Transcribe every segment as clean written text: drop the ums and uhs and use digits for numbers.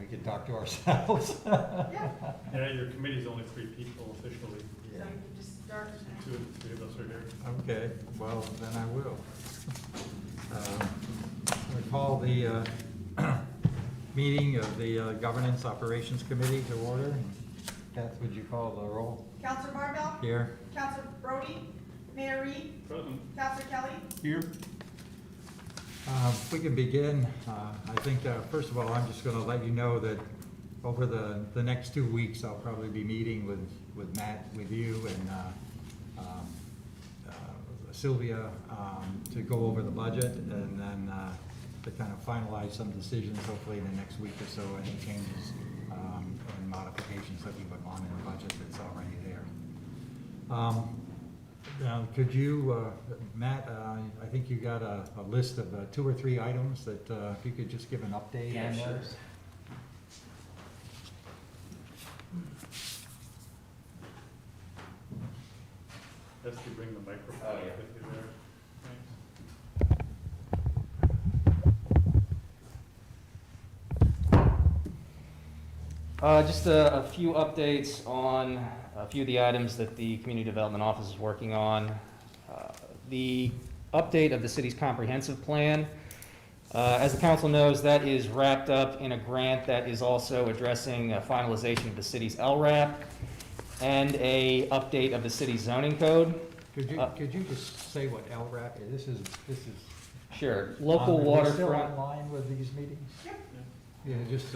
can talk to ourselves. Yeah, Yeah, your committee's only 3 people officially. so you can just start. 2 of the 3 of us are here. Okay, well, then I will. I call the meeting of the Governance Operations Committee to order. Kath, would you call the roll? Counselor Marvell, Here. Counselor Brody, Mayor Reed, Present. Counselor Kelly. Here. We can begin. I think, first of all, I'm just gonna let you know that over the next 2 weeks, I'll probably be meeting with Matt, with you, and Sylvia, to go over the budget, and then to kind of finalize some decisions, hopefully in the next week or so, any changes and modifications that we would want in the budget that's already there. Now, could you, Matt, I think you got a list of 2 or 3 items that if you could just give an update on Yeah, sure. those. Best you bring the microphone Oh, yeah. with you there. Thanks. Just a few updates on a few of the items that the Community Development Office is working on. The update of the city's comprehensive plan. As the council knows, that is wrapped up in a grant that is also addressing finalization of the city's LRAP and a update of the city's zoning code. Could you just say what LRAP is? This is. Sure, local We're still waterfront. online with these meetings? Yeah, just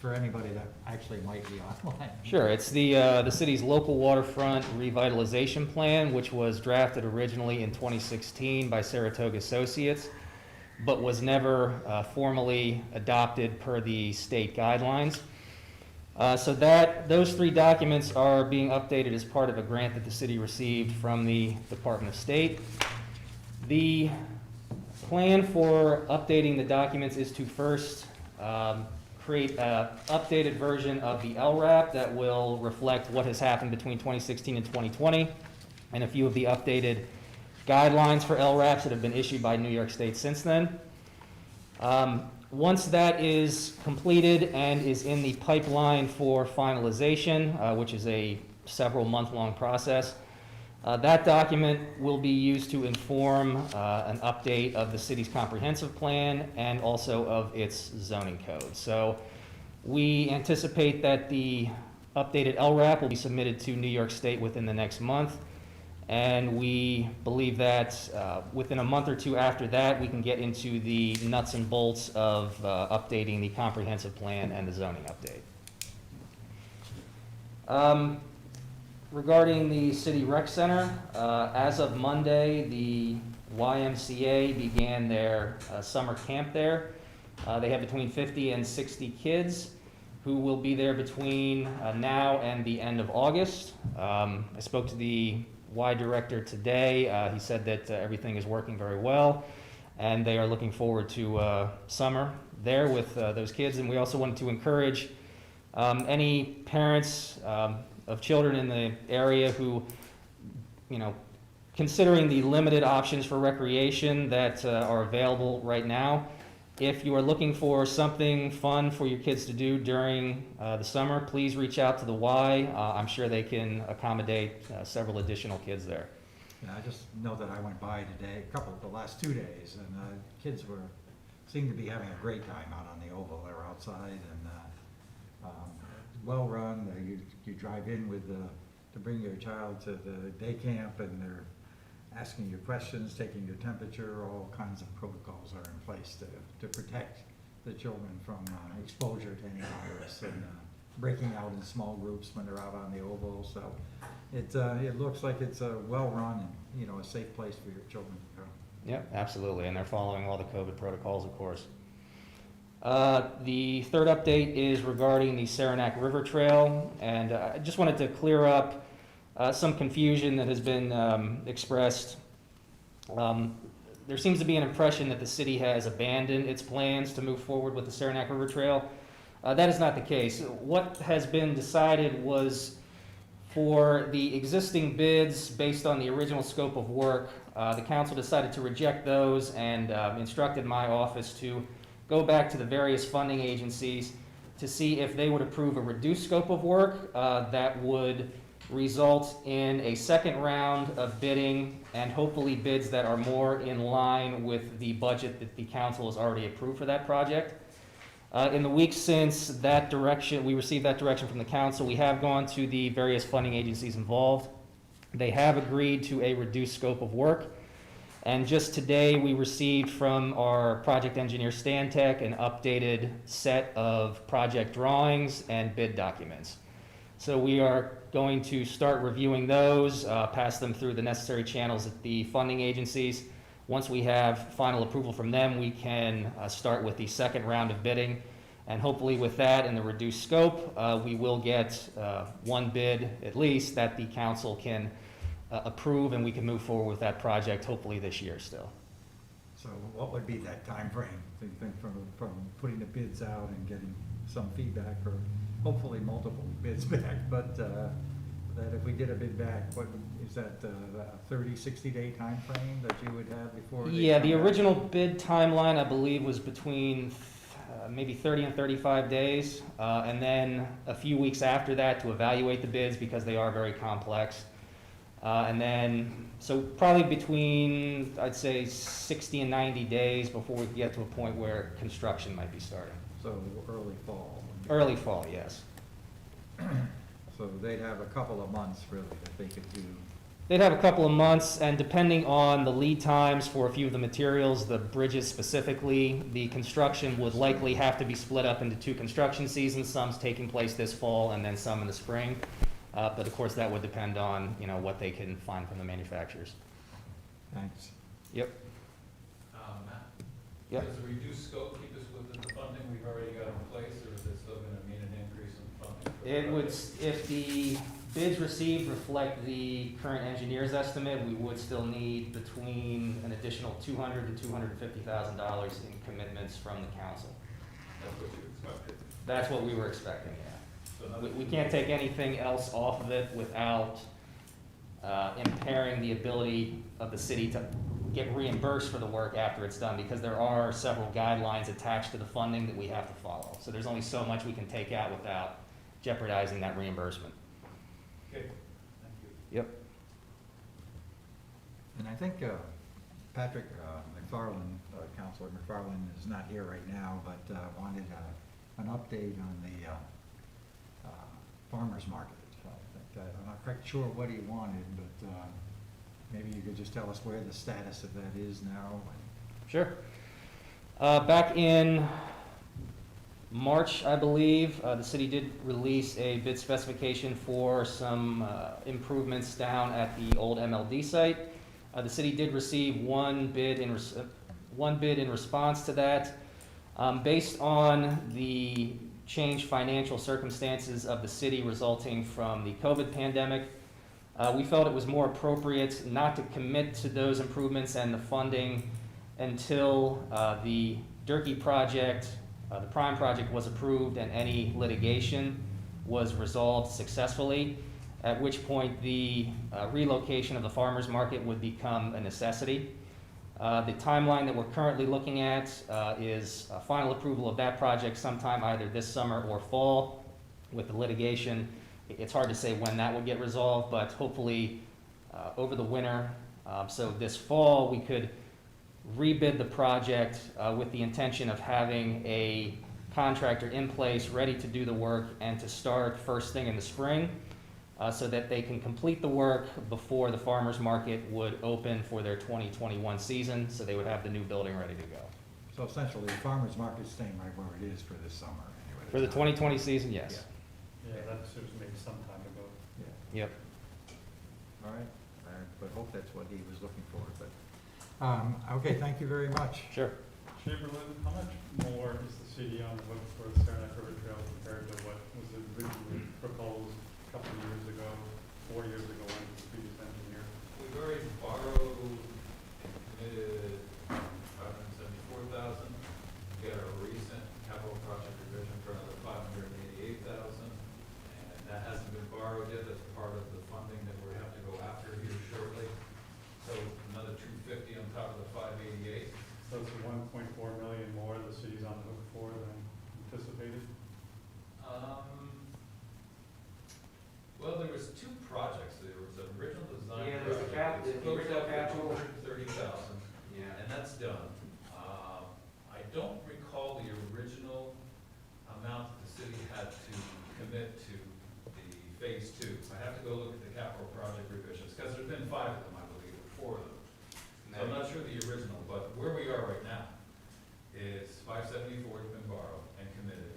for anybody that actually might be online. Sure, it's the city's local waterfront revitalization plan, which was drafted originally in 2016 by Saratoga Associates, but was never formally adopted per the state guidelines. So those 3 documents are being updated as part of a grant that the city received from the Department of State. The plan for updating the documents is to first create an updated version of the LRAP that will reflect what has happened between 2016 and 2020, and a few of the updated guidelines for LRAPs that have been issued by New York State since then. Once that is completed and is in the pipeline for finalization, which is a several month-long process, that document will be used to inform an update of the city's comprehensive plan and also of its zoning code. So we anticipate that the updated LRAP will be submitted to New York State within the next month. And we believe that within a month or 2 after that, we can get into the nuts and bolts of updating the comprehensive plan and the zoning update. Regarding the City Rec Center, as of Monday, the YMCA began their summer camp there. They have between 50 and 60 kids who will be there between now and the end of August. I spoke to the Y director today. He said that everything is working very well, and they are looking forward to summer there with those kids. And we also wanted to encourage any parents of children in the area who, considering the limited options for recreation that are available right now, if you are looking for something fun for your kids to do during the summer, please reach out to the Y. I'm sure they can accommodate several additional kids there. Yeah, I just know that I went by today, the last 2 days, and kids seemed to be having a great time out on the oval. They were outside, and well run. You drive in to bring your child to the day camp, and they're asking you questions, taking your temperature. All kinds of protocols are in place to protect the children from exposure to any virus, and breaking out in small groups when they're out on the oval. So it looks like it's a well run and a safe place for your children to go. Yep, absolutely, and they're following all the COVID protocols, of course. The third update is regarding the Saranac River Trail, and I just wanted to clear up some confusion that has been expressed. There seems to be an impression that the city has abandoned its plans to move forward with the Saranac River Trail. That is not the case. What has been decided was for the existing bids based on the original scope of work, the council decided to reject those and instructed my office to go back to the various funding agencies to see if they would approve a reduced scope of work that would result in a second round of bidding and hopefully bids that are more in line with the budget that the council has already approved for that project. In the weeks since that direction, we received that direction from the council, we have gone to the various funding agencies involved. They have agreed to a reduced scope of work. And just today, we received from our project engineer, Stantec, an updated set of project drawings and bid documents. So we are going to start reviewing those, pass them through the necessary channels at the funding agencies. Once we have final approval from them, we can start with the second round of bidding. And hopefully with that and the reduced scope, we will get one bid at least that the council can approve, and we can move forward with that project hopefully this year still. So what would be that time frame? Do you think from putting the bids out and getting some feedback, or hopefully multiple bids back, but that if we get a bid back, what, is that a 30, 60-day time frame that you would have before? they Yeah, the come back? original bid timeline, I believe, was between maybe 30 and 35 days, and then a few weeks after that to evaluate the bids because they are very complex. And then, so probably between, I'd say, 60 and 90 days before we get to a point where construction might be starting. So early fall. Early fall, yes. So they'd have a couple of months really that they could do. They'd have a couple of months, and depending on the lead times for a few of the materials, the bridges specifically, the construction would likely have to be split up into two construction seasons, some's taking place this fall and then some in the spring. But of course, that would depend on, you know, what they can find from the manufacturers. Thanks. Yep. Matt? Yep. Does the reduced scope keep us within the funding we've already got in place, or is it still gonna mean an increase in funding? for the It would, project? if the bids received reflect the current engineer's estimate, we would still need between an additional $200,000 to $250,000 in commitments from the council. That's what you expected. That's what we were expecting, yeah. So another We can't take anything else off of it without impairing the ability of the city to get reimbursed for the work after it's done, because there are several guidelines attached to the funding that we have to follow. So there's only so much we can take out without jeopardizing that reimbursement. Okay, thank you. Yep. And I think Patrick McFarland, Councilor McFarland is not here right now, but wanted an update on the farmer's market. So I think, I'm not quite sure what he wanted, but maybe you could just tell us where the status of that is now. Sure. Back in March, I believe, the city did release a bid specification for some improvements down at the old MLD site. The city did receive one bid in response to that. Based on the changed financial circumstances of the city resulting from the COVID pandemic, we felt it was more appropriate not to commit to those improvements and the funding until the Durkee project, the Prime project, was approved and any litigation was resolved successfully, at which point the relocation of the farmers market would become a necessity. The timeline that we're currently looking at is final approval of that project sometime either this summer or fall. With the litigation, it's hard to say when that will get resolved, but hopefully over the winter. So this fall, we could rebid the project with the intention of having a contractor in place ready to do the work and to start first thing in the spring, so that they can complete the work before the farmers market would open for their 2021 season, so they would have the new building ready to go. So essentially, the farmer's market's staying right where it is for this summer anyway. For the 2020 season, yes. Yeah, that was made some time ago. Yeah. Yep. All right, but hope that's what he was looking for, but, okay, thank you very much. Sure. Chamberlain, how much more is the city on the hook for the Saranac River Trail compared to what was originally proposed a couple of years ago, 4 years ago, when the previous engineer? We've already borrowed, committed $574,000. We got a recent capital project revision for another $588,000. And that hasn't been borrowed yet, that's part of the funding that we have to go after here shortly. So another $250 on top of the $588. So it's 1.4 million more the city's on the hook for than anticipated? commit to the phase two. I have to go look at the capital project revisions, because there's been 5 of them, I believe, or 4 of them. So I'm not sure the original, but where we are right now is 574 has been borrowed and committed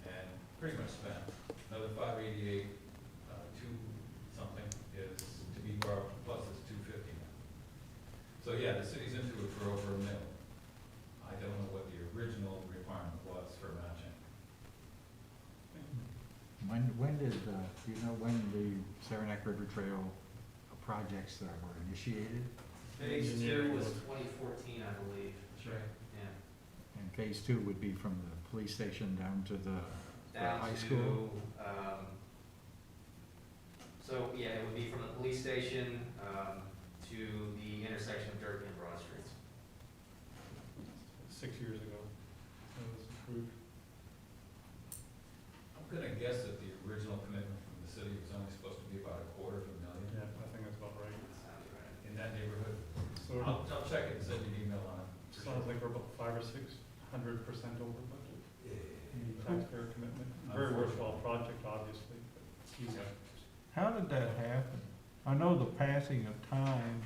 and pretty much spent. Another 588, 2 something is to be borrowed, plus it's 250 now. So yeah, the city's into it for over $1 million. I don't know what the original requirement was for matching. When did, do you know when the Saranac River Trail projects that were initiated? Phase Engineering 2 was was- 2014, I believe. That's right. Yeah. And phase 2 would be from the police station down to the Down high to, school? So, yeah, it would be from the police station, to the intersection of Durkee and Broad Streets. 6 years ago, it was approved. I'm gonna guess that the original commitment from the city was only supposed to be about $250,000 Yeah, I think that's about right. Sounds right. in that neighborhood. Sort of, I'll check it and send you an email on it. for sounds sure. like we're about 500 or 600% over budget. The taxpayer commitment, very worthwhile project, obviously, but Yeah. How did that happen? I know the passing of time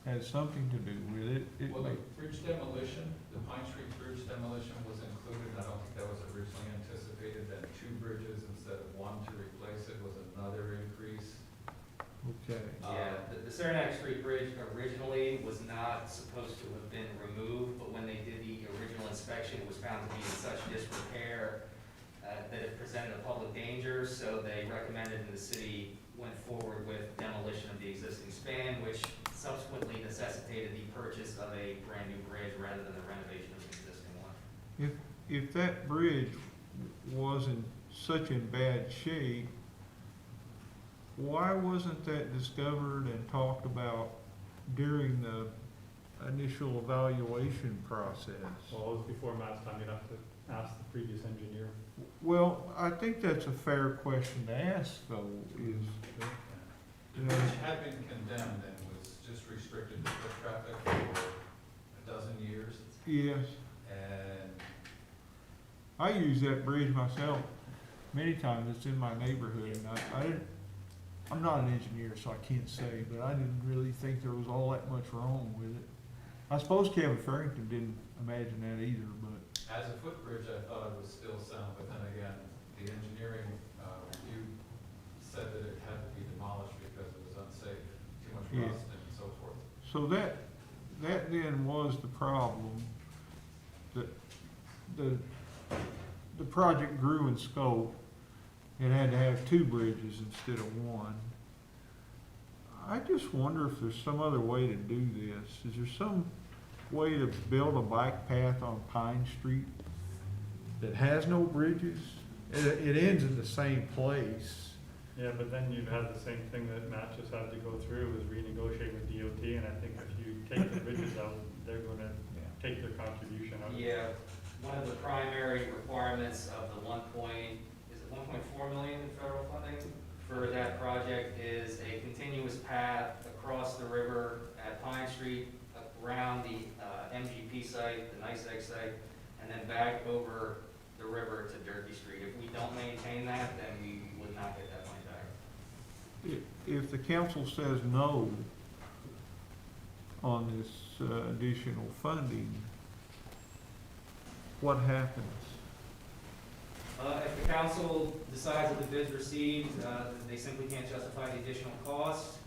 has something to do with it. Well, the bridge demolition, the Pine Street Bridge demolition was included. I don't think that was originally anticipated, that 2 bridges instead of 1 to replace it was another increase. Okay. Yeah, the Saranac Street Bridge originally was not supposed to have been removed, but when they did the original inspection, it was found to be in such disrepair that it presented a public danger, so they recommended and the city went forward with demolition of the existing span, which subsequently necessitated the purchase of a brand-new bridge rather than the renovation of the existing one. If that bridge was in such in bad shape, why wasn't that discovered and talked about during the initial evaluation process? well, it was before Matt's time, you'd have to ask the previous engineer. Well, I think that's a fair question to ask, though, is, The bridge had been condemned and was just restricted to foot traffic for a dozen years. yes, And I use that bridge myself many times. It's in my neighborhood, and I'm not an engineer, so I can't say, but I didn't really think there was all that much wrong with it. I suppose Kevin Farrington didn't imagine that either, but as a footbridge, I thought it was still sound, but then again, the engineering review said that it had to be demolished because it was unsafe, too much Yeah. rust and so forth. so that then was the problem. That the project grew in scope. It had to have 2 bridges instead of 1. I just wonder if there's some other way to do this. Is there some way to build a bike path on Pine Street that has no bridges? It ends in the same place. Yeah, but then you'd have the same thing that Matt just had to go through, is renegotiate with DOT, and I think if you take the bridges out, they're gonna take their contribution out. Yeah, one of the primary requirements of the 1.4 million in federal funding for that project is a continuous path across the river at Pine Street, around the MGP site, the NICEAG site, and then back over the river to Durkee Street. If we don't maintain that, then we would not get that money back. If the council says no on this additional funding, what happens? If the council decides that the bid's received, they simply can't justify the additional cost,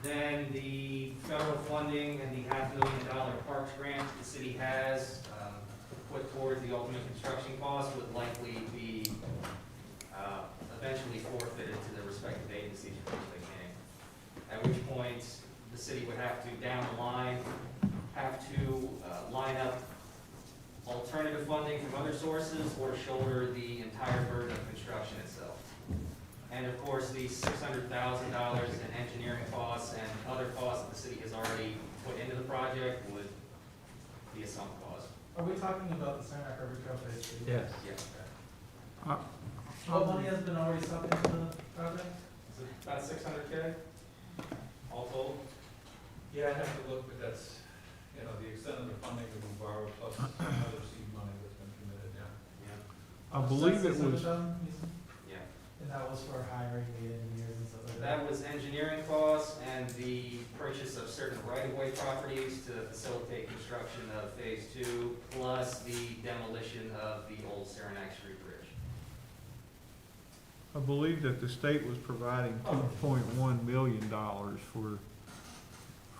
then the federal funding and the $500,000 parks grant the city has put towards the ultimate construction cost would likely be eventually forfeited to the respective agencies from which they came. At which point, the city would have to, down the line, have to line up alternative funding from other sources or shoulder the entire burden of construction itself. And of course, the $600,000 in engineering costs and other costs that the city has already put into the project would be a sunk cost. Are we talking about the Saranac River Trail phase 3? Yes. Yeah. What money has been already sunk into the project? Is it about $600K, all told? Yeah, I have to look, but that's, the extent of the funding that we borrowed plus other seed money that's been committed, yeah. Yeah. I believe it was, $600,000, you said? Yeah. And And that was for hiring the engineers and stuff like That was engineering costs and the purchase of certain right-of-way properties to facilitate construction of phase two, plus the demolition of the old Saranac Street Bridge. I believe that the state was providing $2.1 million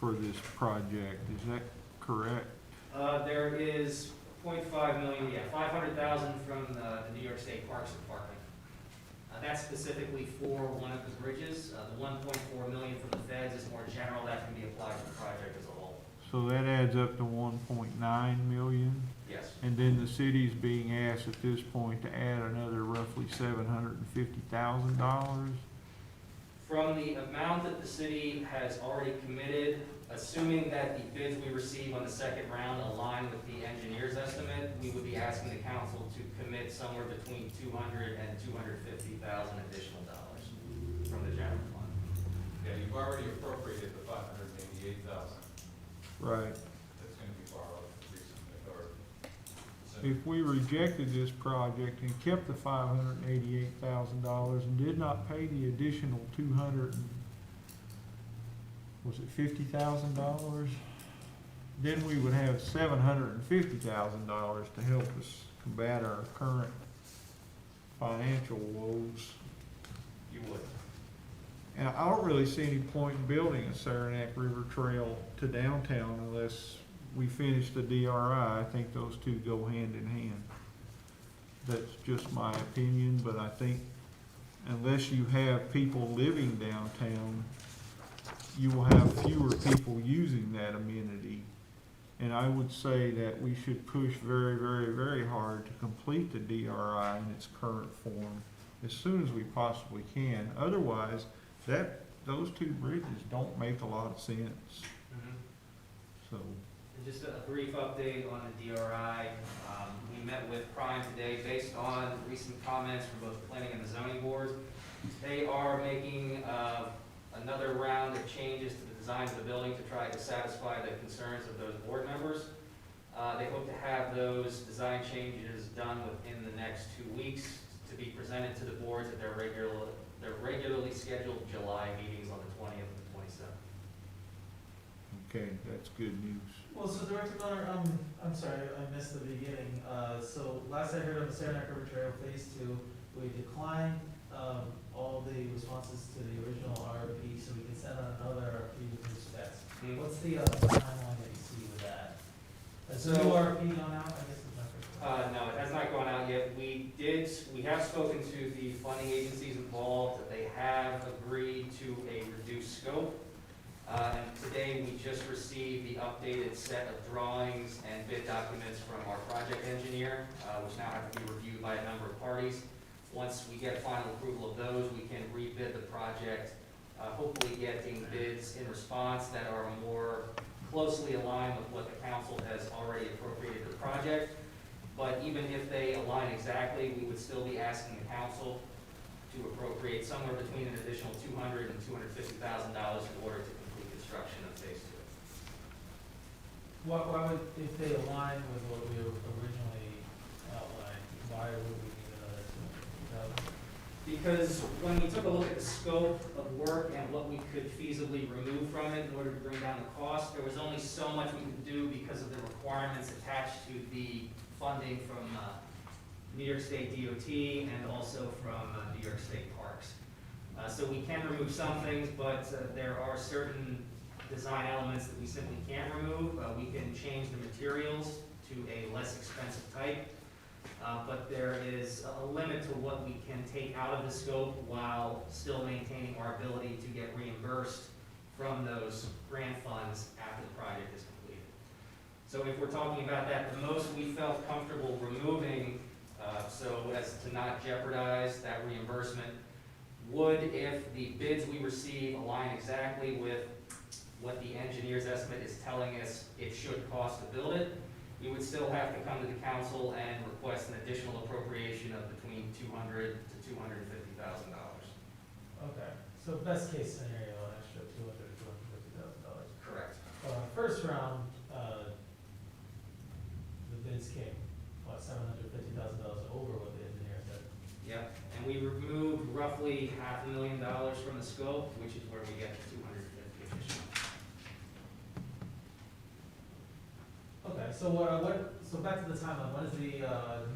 for this project. Is that correct? There is .5 million, yeah, 500,000 from the New York State Parks Department. That's specifically for one of the bridges. The 1.4 million from the feds is more general, that can be applied to the project as a whole. So that adds up to 1.9 million? Yes. And then the city's being asked at this point to add another roughly $750,000? From the amount that the city has already committed, assuming that the bids we receive on the second round align with the engineer's estimate, we would be asking the council to commit somewhere between 200 and 250,000 additional dollars from the general fund. Yeah, you've already appropriated the 588,000 Right. that's gonna be borrowed recently, or. If we rejected this project and kept the $588,000 and did not pay the additional $50,000? Then we would have $750,000 to help us combat our current financial woes. You would. And I don't really see any point in building a Saranac River Trail to downtown unless we finish the DRI. I think those two go hand in hand. That's just my opinion, but I think unless you have people living downtown, you will have fewer people using that amenity. And I would say that we should push very, very, very hard to complete the DRI in its current form as soon as we possibly can. Otherwise, those two bridges don't make a lot of sense. So, And just a brief update on the DRI. We met with Prime today based on recent comments from both the planning and the zoning boards. They are making another round of changes to the design of the building to try to satisfy the concerns of those board members. They hope to have those design changes done within the next 2 weeks to be presented to the boards at their regularly scheduled July meetings on the 20th and 27th. okay, that's good news. Well, so Director Miller, I'm sorry, I missed the beginning. So last I heard on the Saranac River Trail Phase 2, we declined, all the responses to the original RFP, so we can send out another RFP with new specs. What's the, timeline that you see with that? Has the new So- RFP gone out? I guess it's not. No, it has not gone out yet. We have spoken to the funding agencies involved. They have agreed to a reduced scope. And today, we just received the updated set of drawings and bid documents from our project engineer, which now have to be reviewed by a number of parties. Once we get final approval of those, we can rebid the project, hopefully getting bids in response that are more closely aligned with what the council has already appropriated for the project. But even if they align exactly, we would still be asking the council to appropriate somewhere between an additional $200,000 and $250,000 in order to complete construction of phase 2. Why would, if they align with what we originally outlined, why would we need another 250,000? Because when we took a look at the scope of work and what we could feasibly remove from it in order to bring down the cost, there was only so much we could do because of the requirements attached to the funding from New York State DOT and also from New York State Parks. So we can remove some things, but there are certain design elements that we simply can't remove. We can change the materials to a less expensive type, but there is a limit to what we can take out of the scope while still maintaining our ability to get reimbursed from those grant funds after the project is completed. So if we're talking about that, the most we felt comfortable removing, so as to not jeopardize that reimbursement, would, if the bids we receive align exactly with what the engineer's estimate is telling us it should cost to build it, we would still have to come to the council and request an additional appropriation of between $200,000 to $250,000. Okay, so best case scenario, an extra $200,000 to $250,000. Correct. First round, the bids came, what, $750,000 over what the engineer said? Yep, and we removed roughly $500,000 from the scope, which is where we get the 250 additional. Okay, so so back to the timeline, when is the,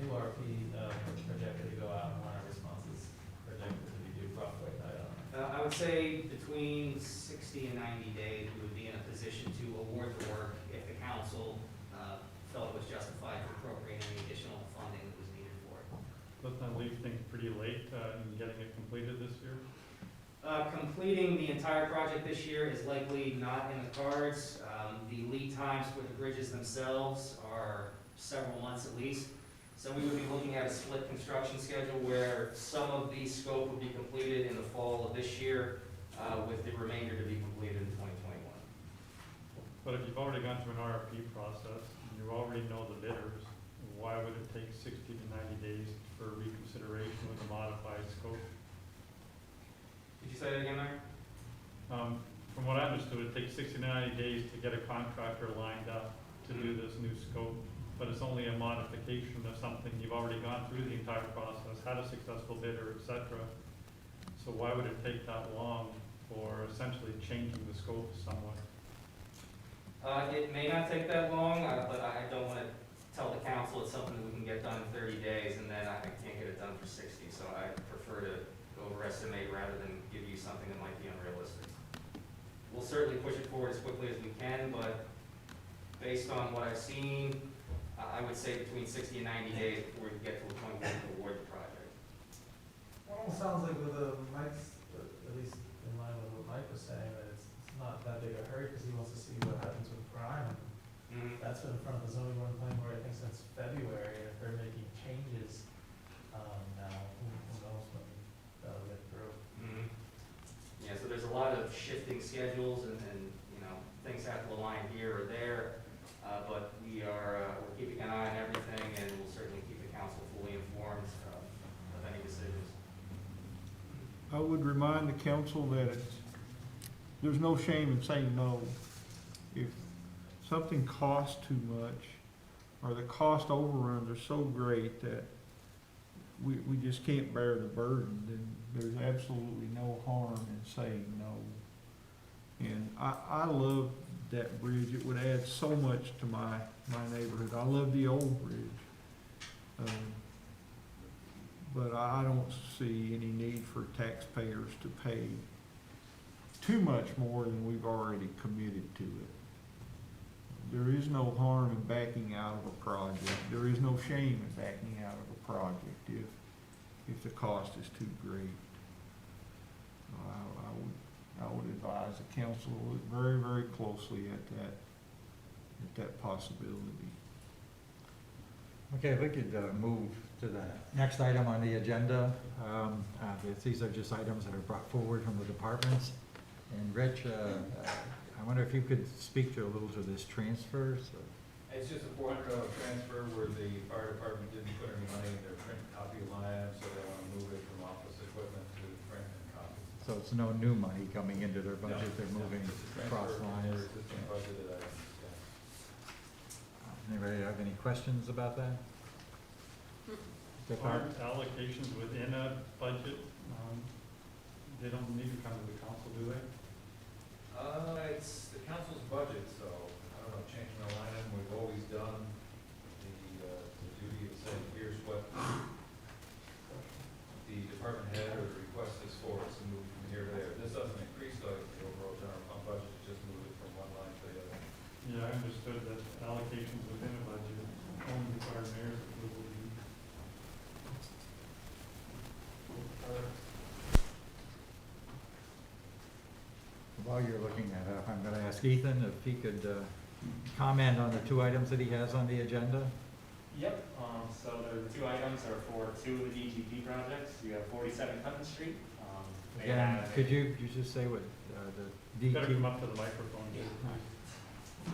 new RFP, projected to go out, and when are responses projected to be due roughly? I don't know. I would say between 60 and 90 days, we would be in a position to award the work if the council felt it was justified to appropriate any additional funding that was needed for it. Doesn't that leave things pretty late in getting it completed this year? Completing the entire project this year is likely not in the cards. The lead times for the bridges themselves are several months at least. So we would be looking at a split construction schedule where some of the scope would be completed in the fall of this year, with the remainder to be completed in 2021. But if you've already gone through an RFP process, and you already know the bidders, why would it take 60 to 90 days for reconsideration with a modified scope? Did you say that again, Mayor? From what I understood, it takes 60 to 90 days to get a contractor lined up to do this new scope, but it's only a modification of something. You've already gone through the entire process, had a successful bidder, et cetera. So why would it take that long for essentially changing the scope somewhat? It may not take that long, but I don't want to tell the council it's something that we can get done in 30 days and then I can't get it done for 60. So I prefer to overestimate rather than give you something that might be unrealistic. We'll certainly push it forward as quickly as we can, but based on what I've seen, I would say between 60 and 90 days before we get to a point where we can award the project. It almost sounds like with the Mike's, at least in line with what Mike was saying, that it's not that big a hurry because he wants to see what happens with crime. That's been in front of the zoning board and planning board, I think, since February, and if they're making changes, now, who knows when that'll get through. Yeah, so there's a lot of shifting schedules and, you know, things have to align here or there. But we're keeping an eye on everything and we'll certainly keep the council fully informed of any decisions. I would remind the council that there's no shame in saying no. If something costs too much, or the cost overruns are so great that we just can't bear the burden, then there's absolutely no harm in saying no. And I love that bridge. It would add so much to my neighborhood. I love the old bridge. But I don't see any need for taxpayers to pay too much more than we've already committed to it. There is no harm in backing out of a project. There is no shame in backing out of a project if the cost is too great. I would advise the council to look very, very closely at that possibility. Okay, if we could move to the next item on the agenda. These are just items that are brought forward from the departments. And Rich, I wonder if you could speak to a little to this transfer. So. It's just a $400 transfer where the fire department didn't put any money in their print copy line, so they want to move it from office equipment to print and copy. So it's no new money coming into their budget, No, they're moving it's a across transfer from lines. their existing budgeted items, yeah. Anybody have any questions about that? Aren't allocations within a budget, they don't need to come to the council, do they? It's the council's budget, so I don't know, changing the line item, we've always done the duty of saying, here's what the department head or the request is for, us to move from here to there. This doesn't increase the overall general fund budget, it just moves it from one line to the other. Yeah, I understood that allocations within a budget only require mayor's approval. While you're looking that up, I'm going to ask Ethan if he could comment on the two items that he has on the agenda. Yep, so the two items are for two of the DGP projects. You have 47 Clinton Street. They Again, have- could you just say what the Better come DT, up to the microphone.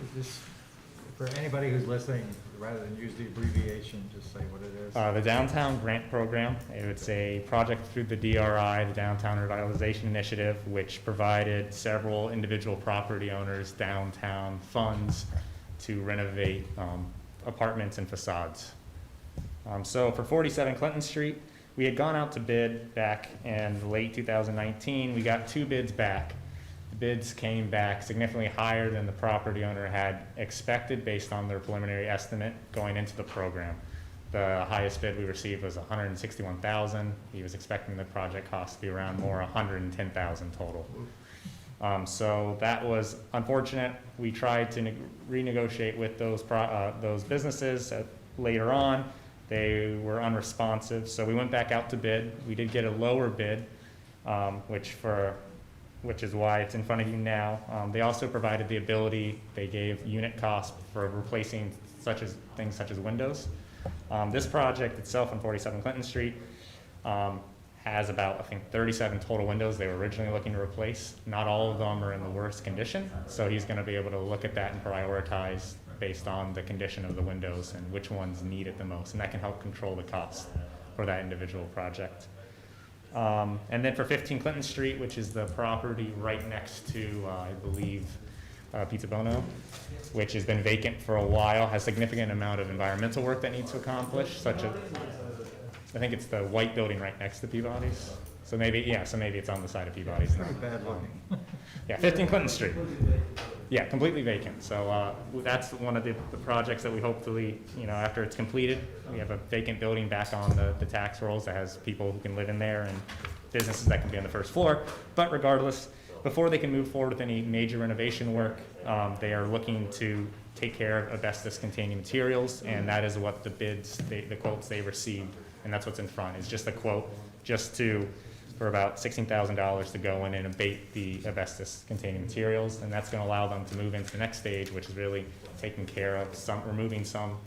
is this, for anybody who's listening, rather than use the abbreviation, just say what it is. The Downtown Grant Program, it's a project through the DRI, the Downtown Revitalization Initiative, which provided several individual property owners downtown funds to renovate apartments and facades. So for 47 Clinton Street, we had gone out to bid back in late 2019. We got 2 bids back. The bids came back significantly higher than the property owner had expected based on their preliminary estimate going into the program. The highest bid we received was $161,000. He was expecting the project cost to be around more $110,000 total. So that was unfortunate. We tried to renegotiate with those businesses later on. They were unresponsive, so we went back out to bid. We did get a lower bid, which is why it's in front of you now. They also provided the ability, they gave unit cost for replacing things such as windows. This project itself on 47 Clinton Street has about, I think, 37 total windows they were originally looking to replace. Not all of them are in the worst condition, so he's going to be able to look at that and prioritize based on the condition of the windows and which ones need it the most, and that can help control the cost for that individual project. And then for 15 Clinton Street, which is the property right next to, I believe, Pizza Bono, which has been vacant for a while, has significant amount of environmental work that needs to accomplish, such as, I think it's the white building right next to Peabody's. So maybe it's on the side of Peabody's. Pretty bad looking. Yeah, 15 Clinton Street. Yeah, completely vacant. So that's one of the projects that we hopefully, after it's completed, we have a vacant building back on the tax rolls that has people who can live in there and businesses that can be on the first floor. But regardless, before they can move forward with any major renovation work, they are looking to take care of asbestos-containing materials, and that is what the quotes they received, and that's what's in front, is just a quote for about $16,000 to go in and abate the asbestos-containing materials, and that's going to allow them to move into the next stage, which is really taking care of removing some,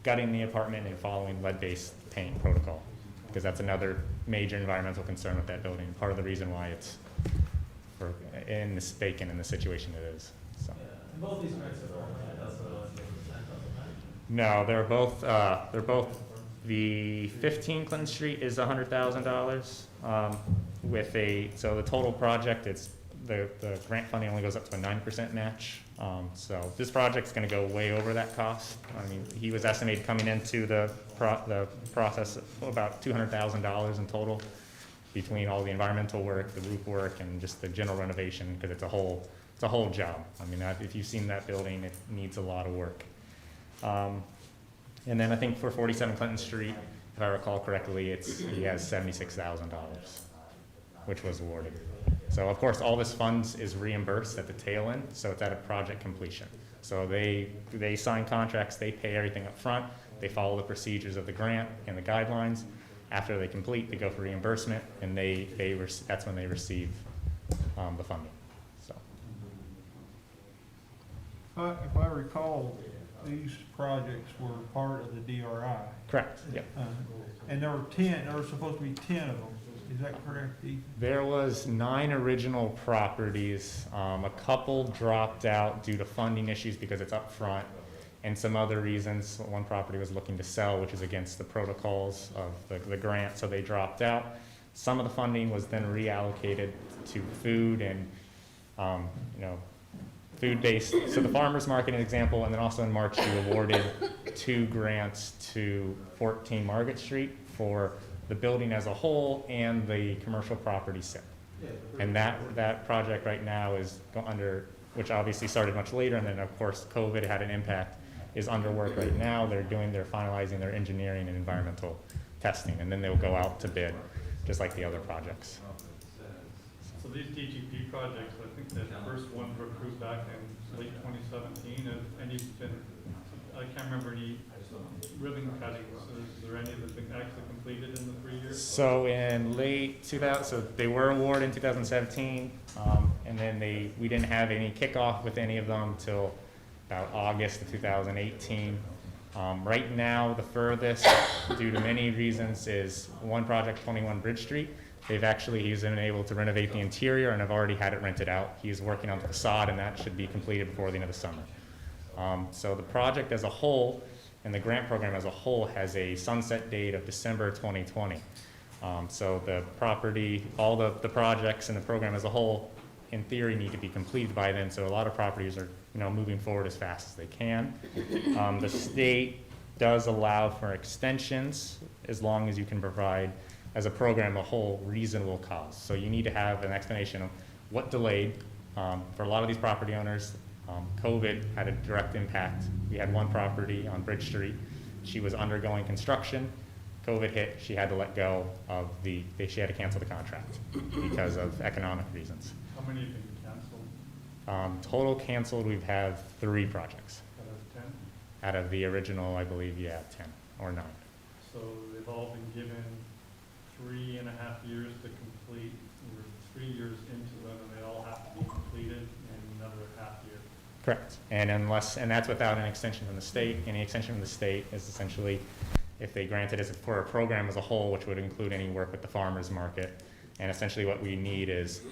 gutting the apartment, and following lead-based paint protocol, because that's another major environmental concern with that building. Part of the reason why it's vacant in the situation it is. So. Yeah, and both these grants are only $10,000, No, they're both. The 15 Clinton Street is $100,000 so the total project, the grant funding only goes up to a 9% match. So this project's going to go way over that cost. I mean, he was estimated coming into the process about $200,000 in total between all the environmental work, the roof work, and just the general renovation, because it's a whole job. I mean, if you've seen that building, it needs a lot of work. And then I think for 47 Clinton Street, if I recall correctly, he has $76,000, which was awarded. So of course, all this funds is reimbursed at the tail end, so it's at a project completion. So they sign contracts, they pay everything up front, they follow the procedures of the grant and the guidelines. After they complete, they go for reimbursement, and that's when they receive the funding. So. If I recall, these projects were part of the DRI. Correct, yeah. And there were supposed to be 10 of them. Is that correct, Ethan? There was 9 original properties. A couple dropped out due to funding issues because it's up front, and some other reasons. One property was looking to sell, which is against the protocols of the grant, so they dropped out. Some of the funding was then reallocated to food and, food-based. So the farmers market, an example, and then also in March, we awarded 2 grants to 14 Margaret Street for the building as a whole and the commercial property set. And that project right now is which obviously started much later, and then of course COVID had an impact, is under work right now. They're finalizing their engineering and environmental testing, and then they'll go out to bid, just like the other projects. So these DGP projects, I think the first one were approved back in late 2017, and you've been, I can't remember any ribbon cuttings. Is there any that's been actually completed in the 3 years? So in late 2000, so they were awarded in 2017, and then we didn't have any kickoff with any of them till about August of 2018. Right now, the furthest, due to many reasons, is one project, 21 Bridge Street. He's been able to renovate the interior and have already had it rented out. He's working on the facade, and that should be completed before the end of the summer. So the project as a whole, and the grant program as a whole, has a sunset date of December 2020. So the property, all the projects and the program as a whole, in theory, need to be completed by then. So a lot of properties are, moving forward as fast as they can. The state does allow for extensions as long as you can provide as a program a whole, reasonable cost. So you need to have an explanation of what delayed. For a lot of these property owners, COVID had a direct impact. We had one property on Bridge Street. She was undergoing construction. COVID hit, she had to let go of she had to cancel the contract because of economic reasons. How many have been canceled Total canceled, we've had 3 projects. out of 10? Out of the original, I believe, 10 or 9. So they've all been given 3.5 years to complete. We're 3 years into it, and they all have to be completed in another half year. Correct. And that's without an extension from the state. Any extension from the state is essentially if they grant it as for a program as a whole, which would include any work with the farmers market. And essentially what we need is,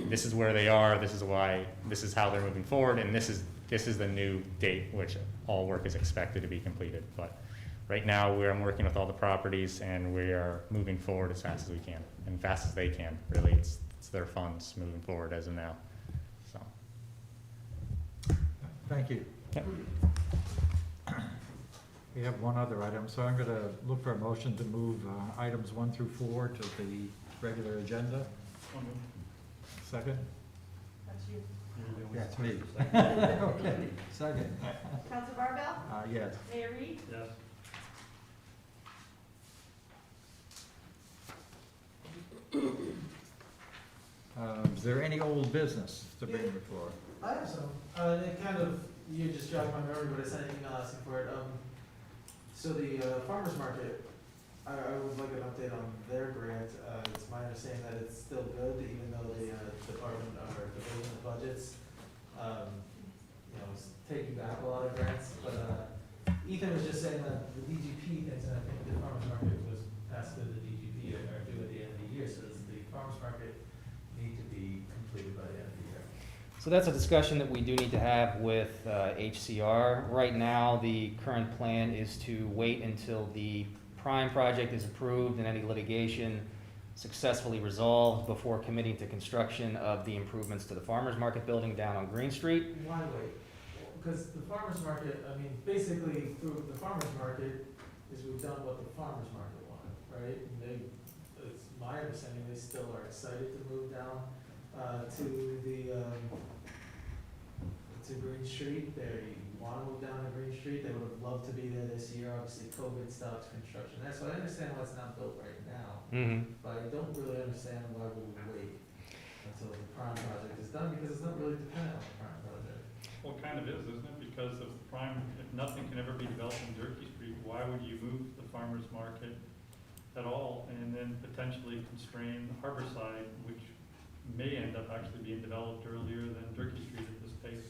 this is where they are, this is how they're moving forward, and this is the new date which all work is expected to be completed. But right now, I'm working with all the properties, and we are moving forward as fast as we can, and fast as they can. Really, it's their funds moving forward as of now. So. Thank you. Yep. We have one other item, so I'm gonna look for a motion to move items 1 through 4 to the regular agenda. One more. Second? That's you. You're the only- Yeah, it's me. Okay, second. Council Barbell, Yes. Mayor Reed, Yes. Is there any old business to bring before? I have some. It kind of, you just jogged my memory, but I sent an email asking for it. So the farmer's market, I would like an update on their grant. It's my understanding that it's still good, even though the department or division of budgets, is taking back a lot of grants. But Ethan was just saying that the DGP thinks, and I think the farmer's market was passed to the DGP or due at the end of the year. So does the farmer's market need to be completed by the end of the year? So that's a discussion that we do need to have with HCR. Right now, the current plan is to wait until the prime project is approved and any litigation successfully resolved before committing to construction of the improvements to the farmer's market building down on Green Street. Why wait? Because the farmer's market, I mean, basically through the farmer's market is we've done what the farmer's market wanted, right? And it's my understanding they still are excited to move down to Green Street. They want to move down to Green Street. They would have loved to be there this year. Obviously, COVID stopped construction there, so I understand why it's not built right now. But I don't really understand why we would wait until the prime project is done, because it's not really dependent on the prime project. Well, it kind of is, isn't it? Because if nothing can ever be developed in Durkee Street, why would you move the farmer's market at all and then potentially constrain Harborside, which may end up actually being developed earlier than Durkee Street at this pace?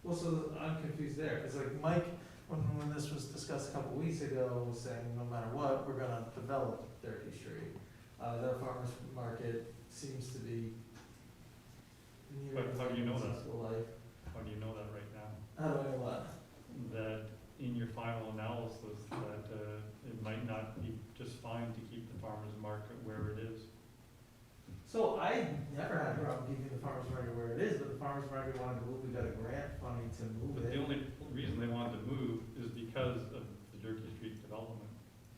Well, so I'm confused there, because like Mike, when this was discussed a couple weeks ago, was saying no matter what, we're gonna develop Durkee Street. Their farmer's market seems to be near. But how do you know that? successful life. How do you know that right now? How do I know what? That in your final analysis, that it might not be just fine to keep the farmer's market where it is? So I never had a problem keeping the farmer's market where it is, but the farmer's market wanted to move, we got a grant funding to move But the it. only reason they wanted to move is because of the Durkee Street development.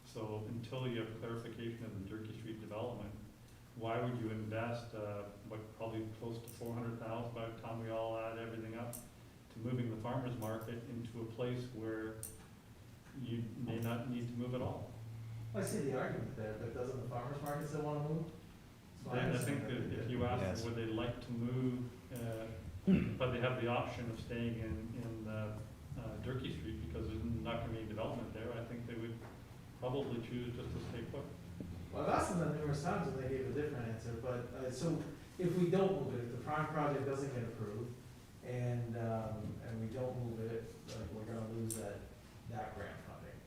So until you have clarification of the Durkee Street development, why would you invest, probably close to $400,000 by the time we all add everything up, to moving the farmer's market into a place where you may not need to move at all? I see the argument there, but doesn't the farmer's market still wanna move? So I understand think that they if do. you ask Yes. them, would they like to move, but they have the option of staying in Durkee Street because there's not gonna be any development there, I think they would probably choose just to stay put. Well, I've asked them that numerous times and they gave a different answer, but, so if we don't move it, if the prime project doesn't get approved and we don't move it, like, we're gonna lose that grant funding,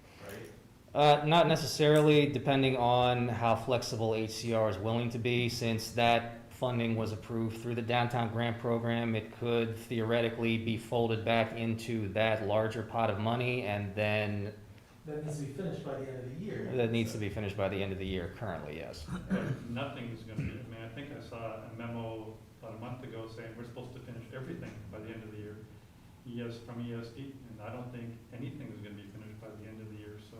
right? Not necessarily, depending on how flexible HCR is willing to be. Since that funding was approved through the downtown grant program, it could theoretically be folded back into that larger pot of money, and then That needs to be finished by the end of the year. that needs to be finished by the end of the year currently, yes. But nothing is gonna be, I think I saw a memo about a month ago saying we're supposed to finish everything by the end of the year. From ESD, and I don't think anything is gonna be finished by the end of the year, so.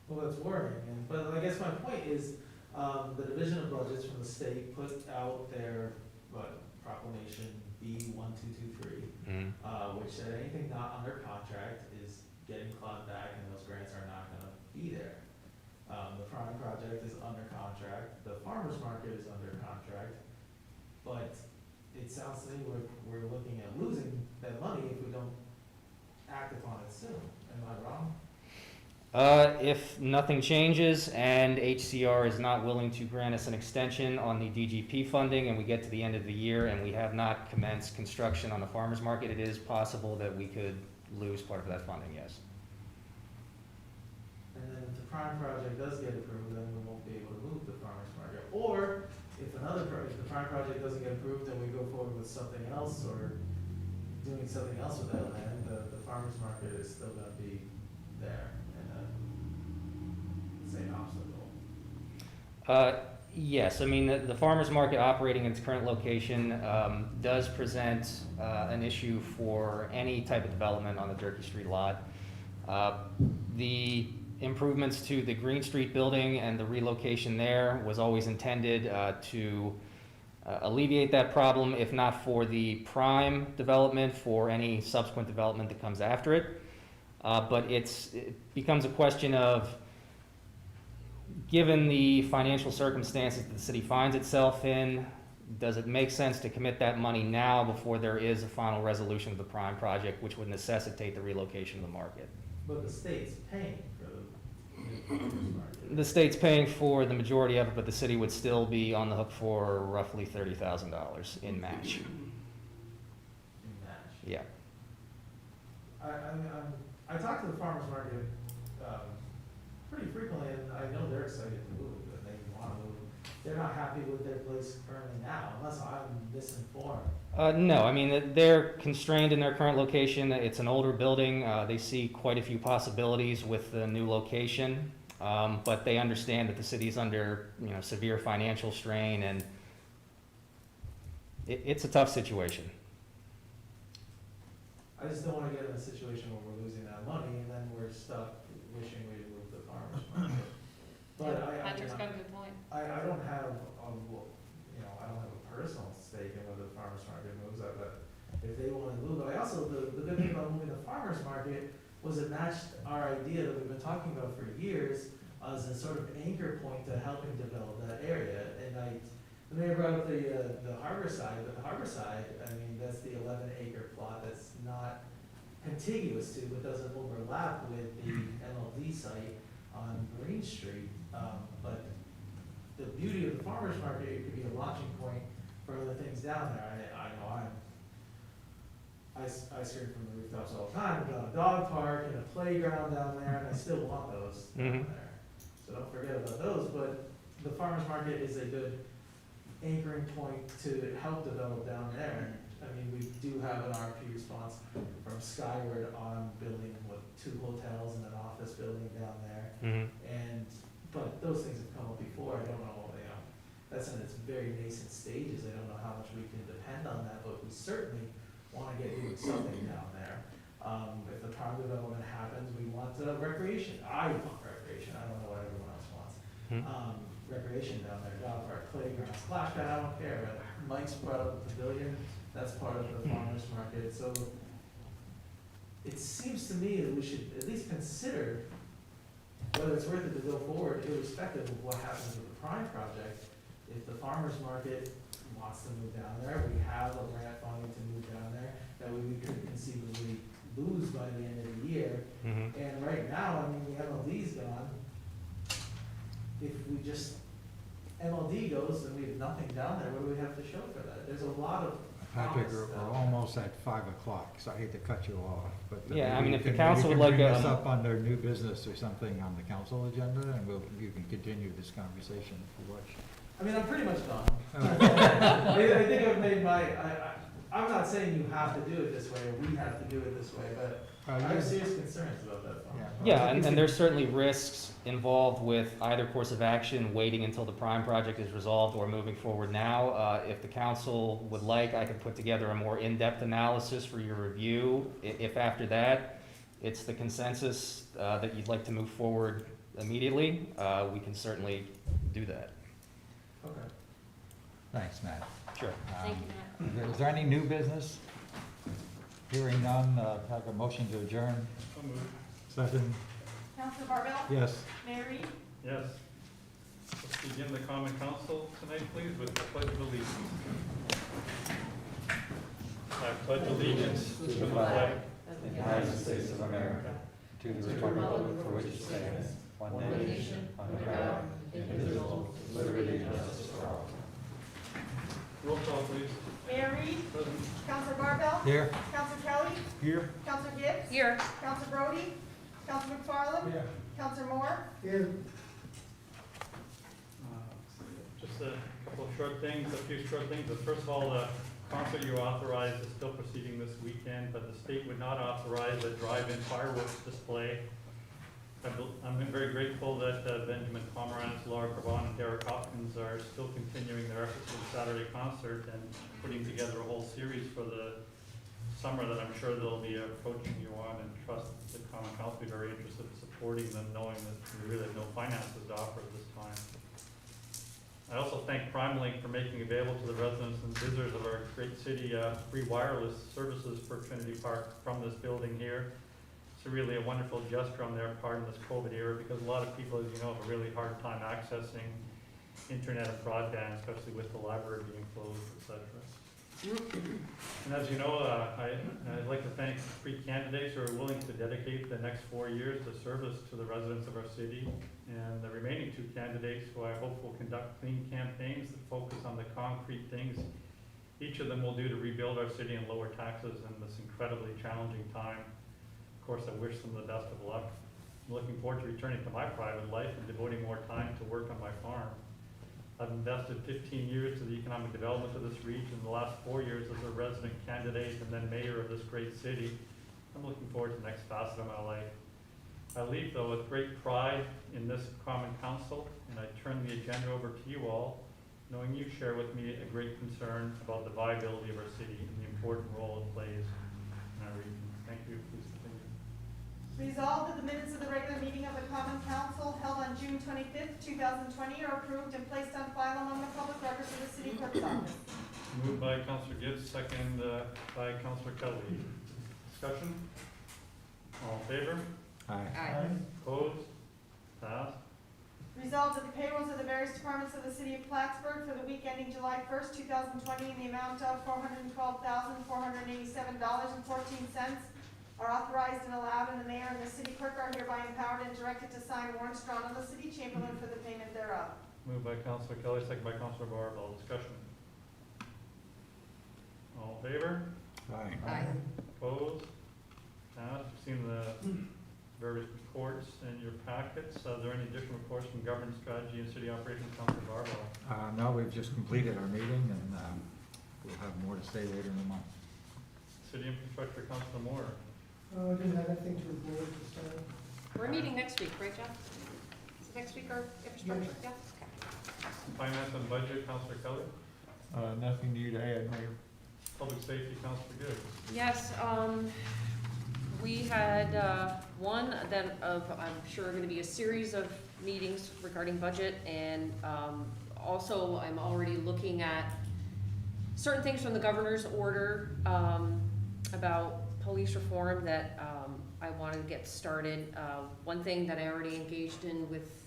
Well, that's worrying, but I guess my point is, The Division of Budgets from the state put out their, proclamation B1223, which said anything not under contract is getting clawed back and those grants are not gonna be there. The Prime project is under contract, the farmer's market is under contract, but it sounds to me like we're looking at losing that money if we don't act upon it soon. Am I wrong? If nothing changes and HCR is not willing to grant us an extension on the DGP funding and we get to the end of the year and we have not commenced construction on the farmer's market, it is possible that we could lose part of that funding, yes. And then if the Prime project does get approved, then we won't be able to move the farmer's market. Or if the Prime project doesn't get approved, then we go forward with something else or doing something else with that land, the farmer's market is still gonna be there. Same obstacle. Yes, I mean, the farmer's market operating in its current location does present an issue for any type of development on the Durkee Street lot. The improvements to the Green Street building and the relocation there was always intended to alleviate that problem, if not for the prime development, for any subsequent development that comes after it. But it becomes a question of, given the financial circumstances that the city finds itself in, does it make sense to commit that money now before there is a final resolution of the Prime project, which would necessitate the relocation of the market? But the state's paying for the farmer's market. The state's paying for the majority of it, but the city would still be on the hook for roughly $30,000 in match. In match. Yeah. I talk to the farmer's market, pretty frequently, and I know they're excited to move, and they want to move. They're not happy with their place currently now, unless I'm misinformed. No, I mean, they're constrained in their current location. It's an older building. They see quite a few possibilities with the new location. But they understand that the city's under, severe financial strain, and it's a tough situation. I just don't want to get in a situation where we're losing that money, and then we're stuck wishing we moved the farmer's market. But Patrick's got a good point. I don't have, I don't have a personal stake in whether the farmer's market moves, but if they want to move, I also, the good thing about moving the farmer's market was it matched our idea that we've been talking about for years as a sort of anchor point to helping develop that area. And the mayor brought up the harbor side, but the harbor side, that's the 11-acre plot that's not contiguous to, but doesn't overlap with the MLD site on Green Street. But the beauty of the farmer's market, it could be a launching point for other things down there. I scream from the rooftops all the time about a dog park and a playground down there, and I still want those down there. So don't forget about those, but the farmer's market is a good anchoring point to help develop down there. We do have an RFP response from Skyward on building 2 hotels and an office building down there. But those things have come up before. I don't know, that's in its very nascent stages. I don't know how much we can depend on that, but we certainly want to get doing something down there. If the prime development happens, we want recreation. I want recreation. I don't know what everyone else wants. Recreation down there, dog park, playground, splash pad, I don't care. But Mike's brought up the pavilion. That's part of the farmer's market. So it seems to me that we should at least consider whether it's worth it to go forward, irrespective of what happens with the Prime project. If the farmer's market wants to move down there, we have a grant funding to move down there that we could conceivably lose by the end of the year. And right now, the MLD's gone. If we just, MLD goes and we have nothing down there, what do we have to show for that? There's a lot of Patrick, promise we're down almost at 5 o'clock, so I hate to cut you off, but. Yeah, maybe if you the can- council maybe would you can like bring this a- up under new business or something on the council agenda, and you can continue this conversation if you wish. I'm pretty much done. I think I've made I'm not saying you have to do it this way, or we have to do it this way, but I have serious concerns about that. Yeah, and there's certainly risks involved with either course of action, waiting until the Prime project is resolved or moving forward now. If the council would like, I could put together a more in-depth analysis for your review. If after that, it's the consensus that you'd like to move forward immediately, we can certainly do that. Okay. Thanks, Matt. Sure. Thank you, Matt. Is there any new business? Hearing none, have a motion to adjourn. So moved. Second. Counselor Barbell? Yes. Mayor Reed? Yes. Let's begin the common council tonight, please, with the pledge of allegiance. I pledge allegiance to the flag of the United States of America, to the republic for which it stands, one nation, under God, indivisible, with liberty and justice for all. Roll call, please. Mayor Reed? Present. Counselor Barbell? Here. Counselor Kelly? Here? Counselor Gibbs? Here. Counselor Brody? Counselor McFarland? Yeah. Counselor Moore? Here. Just a couple of short things, a few short things. But first of all, the concert you authorized is still proceeding this weekend, but the state would not authorize a drive-in fireworks display. I'm very grateful that Benjamin Pomerantz, Laura Cravon, and Derek Hopkins are still continuing their efforts with the Saturday concert and putting together a whole series for the summer that I'm sure they'll be approaching you on, and trust the Common Council will be very interested in supporting them, knowing that we really have no finances to offer at this time. I also thank PrimeLink for making available to the residents and visitors of our great city free wireless services for Trinity Park from this building here. It's really a wonderful gesture on their part in this COVID era, because a lot of people, as you know, have a really hard time accessing internet and broadband, especially with the library being closed, etc. And as you know, I'd like to thank 3 candidates who are willing to dedicate the next 4 years to service to the residents of our city, and the remaining 2 candidates who I hope will conduct clean campaigns that focus on the concrete things each of them will do to rebuild our city and lower taxes in this incredibly challenging time. Of course, I wish them the best of luck. I'm looking forward to returning to my private life and devoting more time to work on my farm. I've invested 15 years to the economic development of this region, the last 4 years as a resident candidate and then mayor of this great city. I'm looking forward to the next facet of my life. I leave, though, with great pride in this common council, and I turn the agenda over to you all, knowing you share with me a great concern about the viability of our city and the important role it plays in our region. Thank you. Please continue. Resolved that the minutes of the regular meeting of the Common Council held on June 25th, 2020 are approved and placed on file among the public records of the city clerk's office. Moved by Councillor Gibbs, second by Councillor Kelly. Discussion? All in favor? Aye. Opposed? Passed. Resolved that the payrolls of the various departments of the city of Plattsburgh for the week ending July 1st, 2020 in the amount of $412,487.14 are authorized and allowed, and the mayor and the city clerk are hereby empowered and directed to sign warrants drawn on the city chamberlain for the payment thereof. Moved by Councillor Kelly, second by Councillor Barbell. Discussion? All in favor? Aye. Opposed? Passed. You've seen the various reports in your packets. Are there any additional reports from governance strategy and city operations? Councillor Barbell. No, we've just completed our meeting, and we'll have more to say later in the month. City infrastructure, Councillor Moore. Didn't have anything to report this time. We're meeting next week, right, Jeff? Is it next week or infrastructure? Yeah. Okay. Finance and budget, Councillor Kelly. Nothing new to add, Mayor. Public safety, Councillor Gibbs. Yes, we had one that I'm sure going to be a series of meetings regarding budget, and also I'm already looking at certain things from the governor's order about police reform that I wanted to get started. One thing that I already engaged in with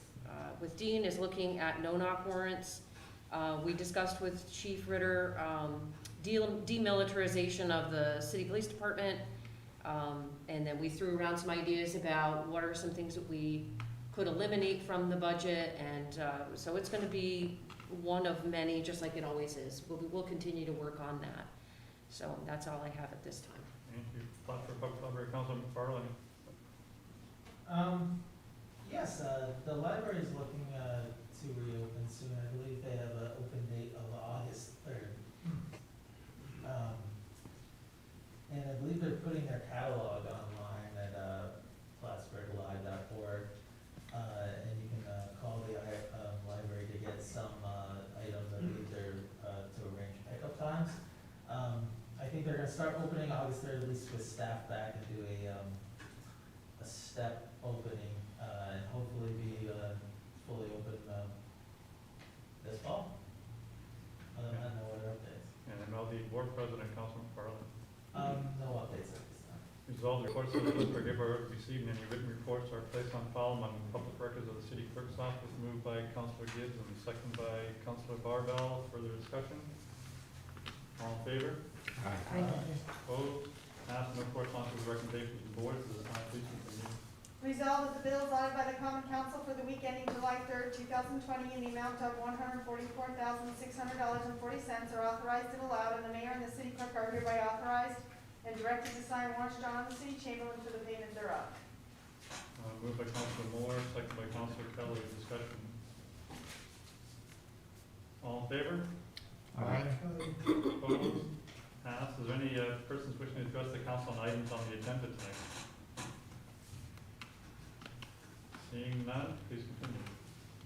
Dean is looking at no-knock warrants. We discussed with Chief Ritter demilitarization of the city police department, and then we threw around some ideas about what are some things that we could eliminate from the budget, and so it's going to be one of many, just like it always is. We'll continue to work on that. So that's all I have at this time. Thank you. Plattsburgh Public Library, Councillor McFarland. Yes, the library is looking to reopen soon. I believe they have an open date of August 3rd. And I believe they're putting their catalog online at plattsburghlive.org. And you can call the library to get some items. I believe they're to arrange pickup times. I think they're going to start opening August 3rd, at least with staff back, and do a step opening, and hopefully be fully open this fall. Board President, Councilman Farley. No updates at this time. Resolved, the reports of the Plattsburgh neighborhood received and any written reports are placed on file among public records of the city clerk's office. Moved by Councilor Gibbs and seconded by Councilor Barbell. Further discussion? All in favor? Aye. Opposed? Passed. No correspondence with recommendations of the board. This is not please continue. Resolved that the bills audited by the Common Council for the week ending July 3rd, 2020 in the amount of $144,600.40 are authorized and allowed, and the mayor and the city clerk are hereby authorized and directed to sign warrants drawn on the city chamberlain for the payment thereof. Moved by Councilor Moore, seconded by Councilor Kelly. Discussion. All in favor? Aye. Opposed? Passed. Is there any persons wishing to address the council on items on the agenda tonight? Seeing none, please continue.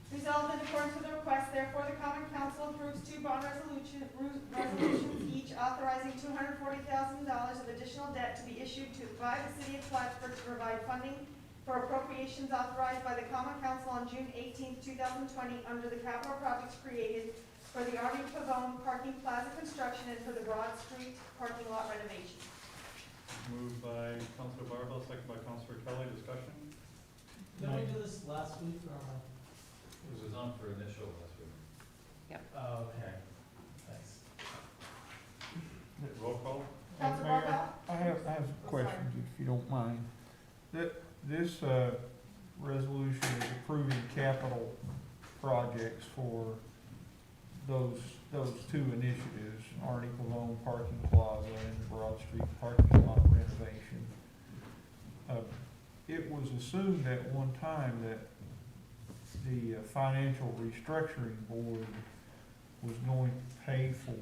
Resolved in accordance with the request, therefore the Common Council approves two bond resolutions, each authorizing $240,000 of additional debt to be issued by the city of Plattsburgh to provide funding for appropriations authorized by the Common Council on June 18, 2020 under the capital projects created for the RV Pavone Parking Plaza construction and for the Broad Street parking lot renovation. Moved by Councilor Barbell, seconded by Councilor Kelly. Discussion. Did we do this last week or? It was on for initial last week. Oh, okay, thanks. Roll call. Councilor Mayor, Barbell? I have questions, if you don't mind. This resolution is approving capital projects for those two initiatives, Arnie Pavone Parking Plaza and Broad Street Parking Lot renovation. It was assumed at one time that the Financial Restructuring Board was going to pay for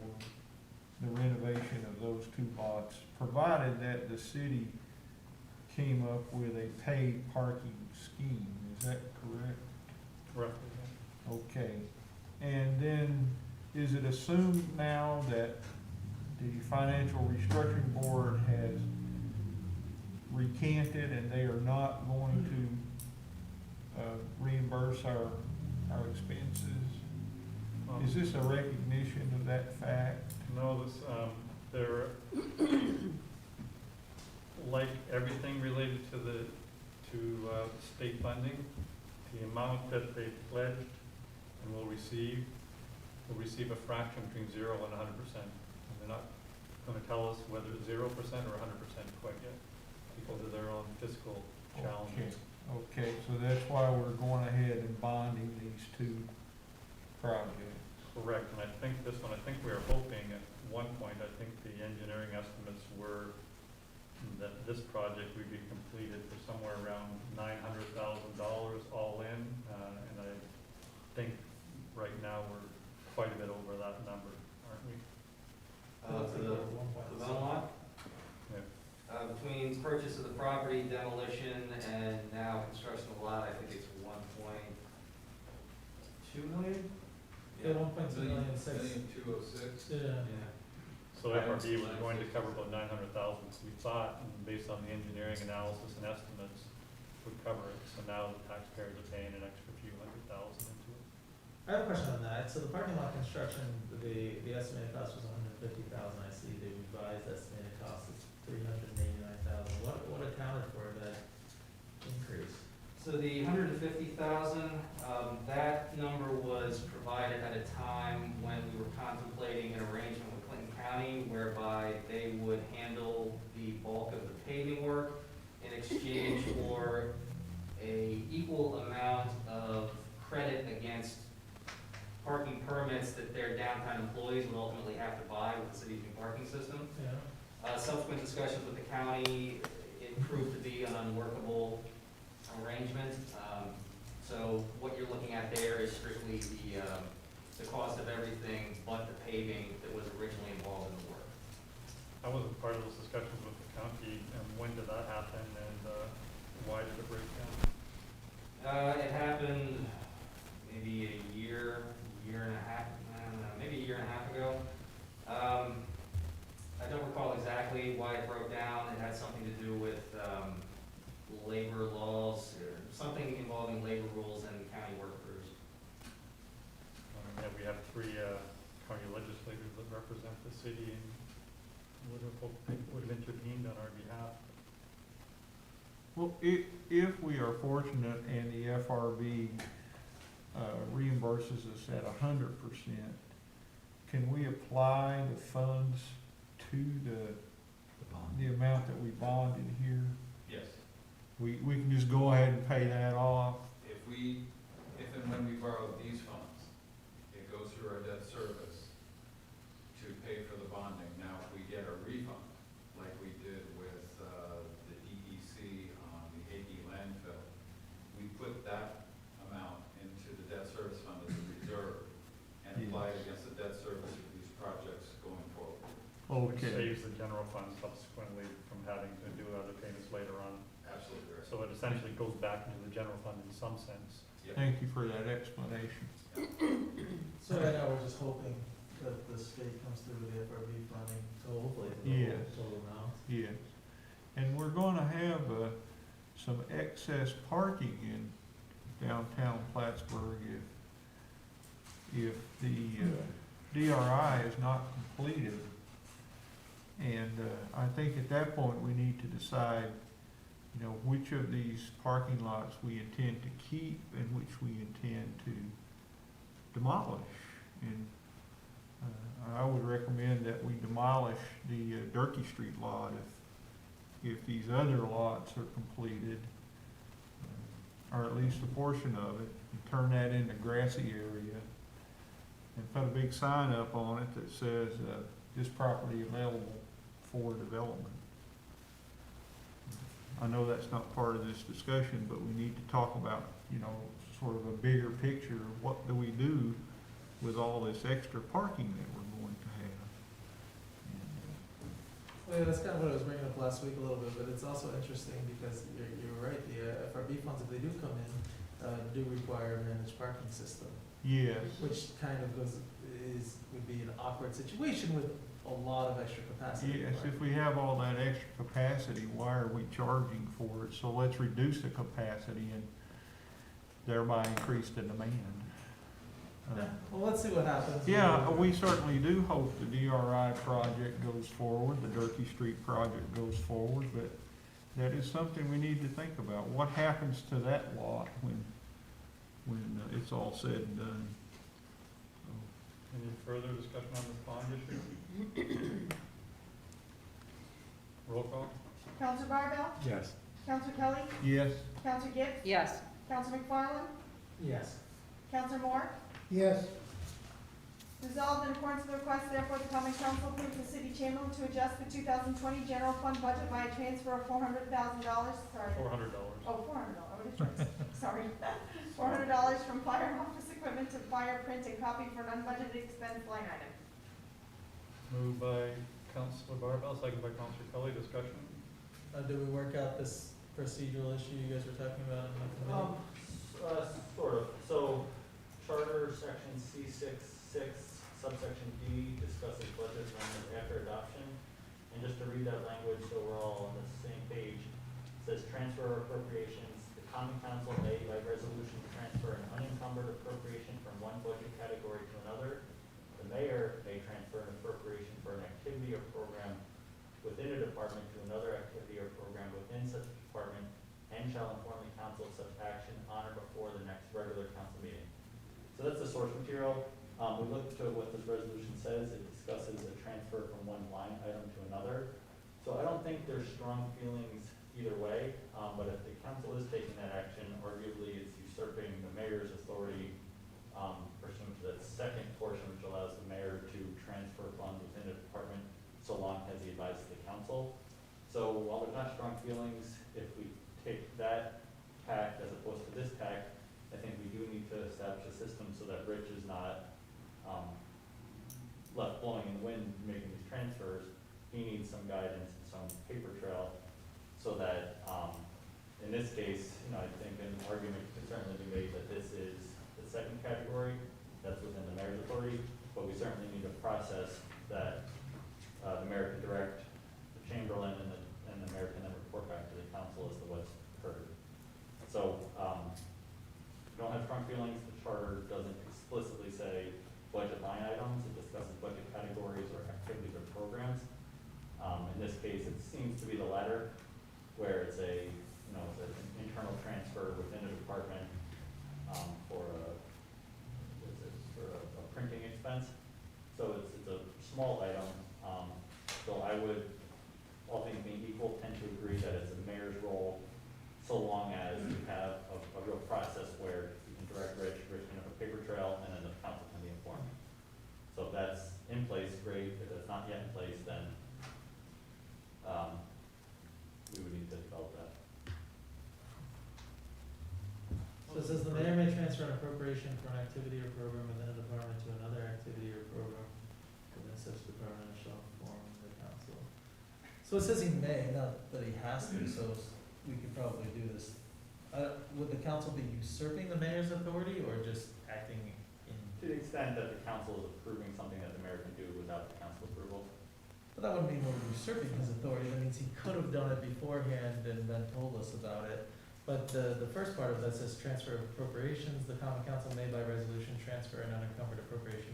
the renovation of those two lots, provided that the city came up with a paid parking scheme. Is that correct? Correct. Okay. And then, is it assumed now that the Financial Restructuring Board has recanted and they are not going to reimburse our expenses? Is this a recognition of that fact? No, this, they're, like everything related to state funding, the amount that they pledged and will receive a fraction between 0 and 100%. And they're not gonna tell us whether it's 0% or 100% quite yet, because of their own fiscal challenges. Okay, so that's why we're going ahead and bonding these two projects. Correct, and I think this one, we were hoping at one point, I think the engineering estimates were that this project would be completed for somewhere around $900,000 all in, and I think right now we're quite a bit over that number, aren't we? To the Belmont? Yeah. Between purchase of the property, demolition, and now construction of the lot, I think it's 1.2 million? Yeah, 1.2 million, six. 1,206. Yeah. So FRB was going to cover about 900,000, so we thought, and based on the engineering analysis and estimates, would cover it. So now the taxpayers are paying an extra few $100,000 into it. I have a question on that. So the parking lot construction, the estimated cost was $150,000. I see the revised estimated cost is $389,000. What accounted for that increase? So the 150,000, that number was provided at a time when we were contemplating an arrangement with Clinton County whereby they would handle the bulk of the paving work in exchange for a equal amount of credit against parking permits that their downtown employees would ultimately have to buy with the city's new parking system. Yeah. Subsequent discussions with the county, it proved to be an unworkable arrangement. So what you're looking at there is strictly the cost of everything but the paving that was originally involved in the work. I wasn't part of those discussions with the county, and when did that happen, and why did it break down? It happened maybe a year and a half, I don't know, maybe a year and a half ago. I don't recall exactly why it broke down. It had something to do with labor laws, or something involving labor rules and county workers. We have 3 county legislators that represent the city and would have intervened on our behalf. Well, if we are fortunate and the FRB reimburses us at 100%, can we apply the funds to the amount that we bonded here? Yes. We can just go ahead and pay that off? If and when we borrow these funds, it goes through our debt service to pay for the bonding. Now, if we get a refund, like we did with the DEC on the Aggie landfill, we put that amount into the debt service fund as a reserve and apply it against the debt service for these projects going forward. Which Okay, saves the general fund subsequently from having to do other payments later on. Absolutely right. So it essentially goes back into the general fund in some sense. Yep. thank you for that explanation. So right now, we're just hoping that the state comes through with the FRB funding, so hopefully the Yes. total amount. Yes, and we're gonna have some excess parking in downtown Plattsburgh if the DRI is not completed. And I think at that point, we need to decide, you know, which of these parking lots we intend to keep and which we intend to demolish. And I would recommend that we demolish the Durkee Street lot if these other lots are completed, or at least a portion of it, and turn that into grassy area, and put a big sign up on it that says, this property available for development. I know that's not part of this discussion, but we need to talk about, you know, sort of a bigger picture of what do we do with all this extra parking that we're going to have. Well, yeah, that's kind of what I was bringing up last week a little bit, but it's also interesting because you're right, the FRB funds, if they do come in, do require a managed parking system, Yes, which kind of would be an awkward situation with a lot of extra capacity. yes, if we have all that extra capacity, why are we charging for it? So let's reduce the capacity and thereby increase the demand. Yeah, well, let's see what happens. Yeah, we certainly do hope the DRI project goes forward, the Durkee Street project goes forward, but that is something we need to think about. What happens to that lot when it's all said and done? Any further discussion on this bond issue? Roll call? Counselor Barbell? Yes. Counselor Kelly? Yes, Counselor Gibbs? Yes. Counselor McFarland? Yes. Counselor Moore? Yes, Resolved in accordance with the request, therefore, the common council approves the city chamberlain to adjust the 2020 general fund budget by a transfer of $400,000, sorry. $400. Oh, $400, what is yours? Sorry. $400 from fire office equipment to fire print and copy for an unbudgeted expense line item. Moved by Councilor Barbell, second by Councilor Kelly, discussion. Did we work out this procedural issue you guys were talking about in the committee? Sort of. So, Charter Section C66, subsection D discusses budget amendments after adoption. And just to read that language so we're all on the same page, it says transfer appropriations. The common council may by resolution transfer an unencumbered appropriation from one budget category to another. The mayor may transfer an appropriation for an activity or program within a department to another activity or program within such department, and shall inform the council of such action on or before the next regular council meeting. So that's the source material. We looked to what this resolution says. It discusses a transfer from one line item to another. So I don't think there's strong feelings either way, but if the council is taking that action, arguably it's usurping the mayor's authority pursuant to that second portion, which allows the mayor to transfer funds within a department so long as he advises the council. So while there's not strong feelings, if we take that tact as opposed to this tact, I think we do need to establish a system so that Rich is not left blowing in the wind making these transfers. He needs some guidance and some paper trail so that, in this case, I think an argument could certainly be made that this is the second category that's within the mayor's authority, but we certainly need a process that the mayor can direct the chamberlain and the mayor can then report back to the council as to what's occurred. So, don't have strong feelings. The charter doesn't explicitly say budget line items. It discusses budget categories small item. So I would, all things being equal, tend to agree that it's the mayor's role, so long as you have a real process where you can direct Richmond of a paper trail, and then the council can be informed. So if that's in place, great. If it's not yet in place, then we would need to develop that. So it says the mayor may transfer an appropriation for an activity or program within a department to another activity or program within such department shall form the council. So it says he may, not that he has to, so we could probably do this. Would the council be usurping the mayor's authority or just acting in? To the extent that the council is approving something that the mayor can do without the council approval. But that wouldn't mean we're usurping his authority, that means he could have done it beforehand and then told us about it. But the first part of that says transfer of appropriations, the common council may by resolution transfer an unencumbered appropriation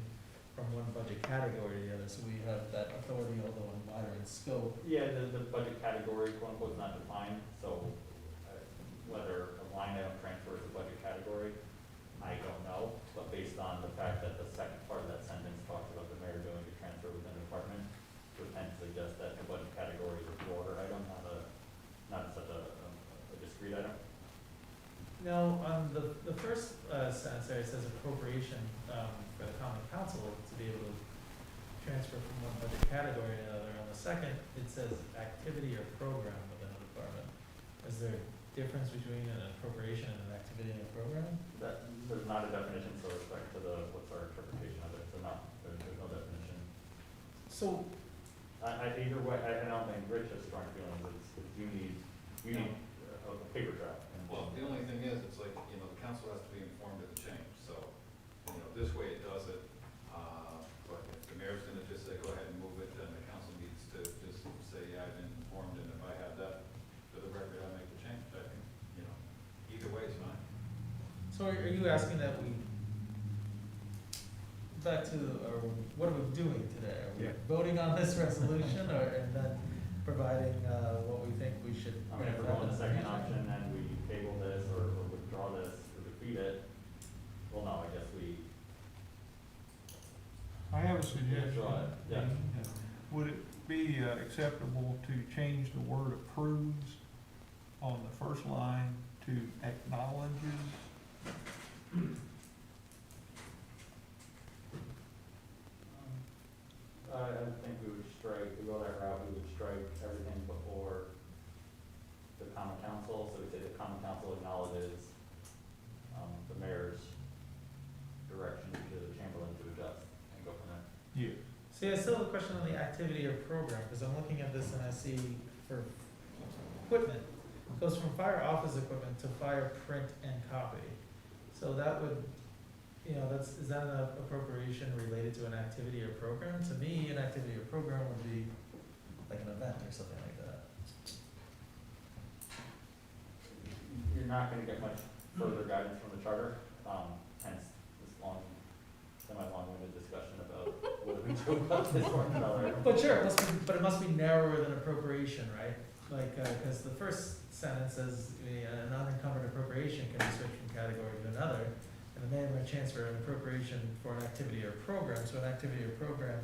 from one budget category to the other, so we have that authority, although wider in scope. Yeah, the budget category, quote unquote, is not defined, so whether a line item transfers a budget category, I don't know. But based on the fact that the second part of that sentence talks about the mayor doing a transfer within the department, would tend to suggest that the budget category is a broader item, not such a discrete item. No, on the first sentence there, it says appropriation for the common council to be able to transfer from one budget category to another. On the second, it says activity or program within a department. Is there a difference between an appropriation and an activity and a program? There's not a definition, so respect to what's our interpretation of it, so no, there's no definition. So, Either way, I don't think Rich has strong feelings, it's you need a paper trail. Well, the only thing is, it's like, you know, the council has to be informed of the change, so, you know, this way it does it. But if the mayor's gonna just say, go ahead and move it, then the council needs to just say, yeah, I've been informed, and if I have that for the record, I'll make the change. I think, you know, either way is fine. so are you asking that we, back to, or what are we doing today? Are we Yeah. voting on this resolution, or, and then providing what we think we should? I mean, if we're going the second option, and we table this, or withdraw this, or defeat it, well, no, I guess we, I have a suggestion. Withdraw it, yeah. Would it be acceptable to change the word approves on the first line to acknowledges? I think we would strike, we go that route, we would strike everything before the common council, so we say the common council acknowledges, the mayor's direction to the Chamberlain to adjust, and go from there. Yeah. See, I still have a question on the activity or program, because I'm looking at this and I see for equipment, it goes from fire office equipment to fire print and copy. So that would, you know, is that an appropriation related to an activity or program? To me, an activity or program would be like an event or something like that. You're not gonna get much further guidance from the charter, hence this semi-long-winded discussion about what do we do about this $1 But sure, it must be narrower than appropriation, right? Like, cause the first sentence says, an unencumbered appropriation can be switched from category to another. And the mayor may transfer an appropriation for an activity or program, so an activity or program,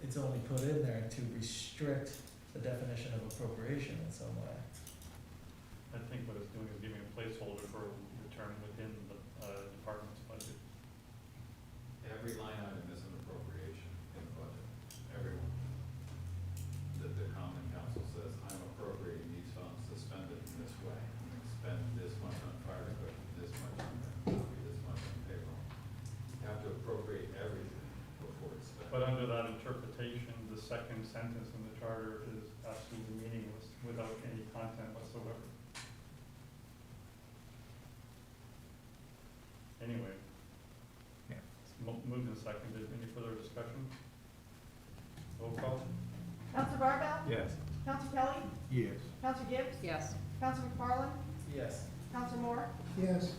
it's only put in there to restrict the definition of appropriation in some way. I think what it's doing is giving a placeholder for return within the department's budget. Every line item is an appropriation in the budget, every one. The common council says, I'm appropriating these funds to spend it in this way. I'm gonna spend this much on fire equipment, this much on copy, this much on payroll. You have to appropriate everything before it's spent. But under that interpretation, the second sentence in the charter is absolutely meaningless without any content whatsoever. Anyway. Yeah. It's moved and seconded. Any further discussion? Roll call? Counselor Barbell? Yes. Counselor Kelly? Yes. Counselor Gibbs? Yes. Counselor McFarland? Yes. Counselor Moore? Yes,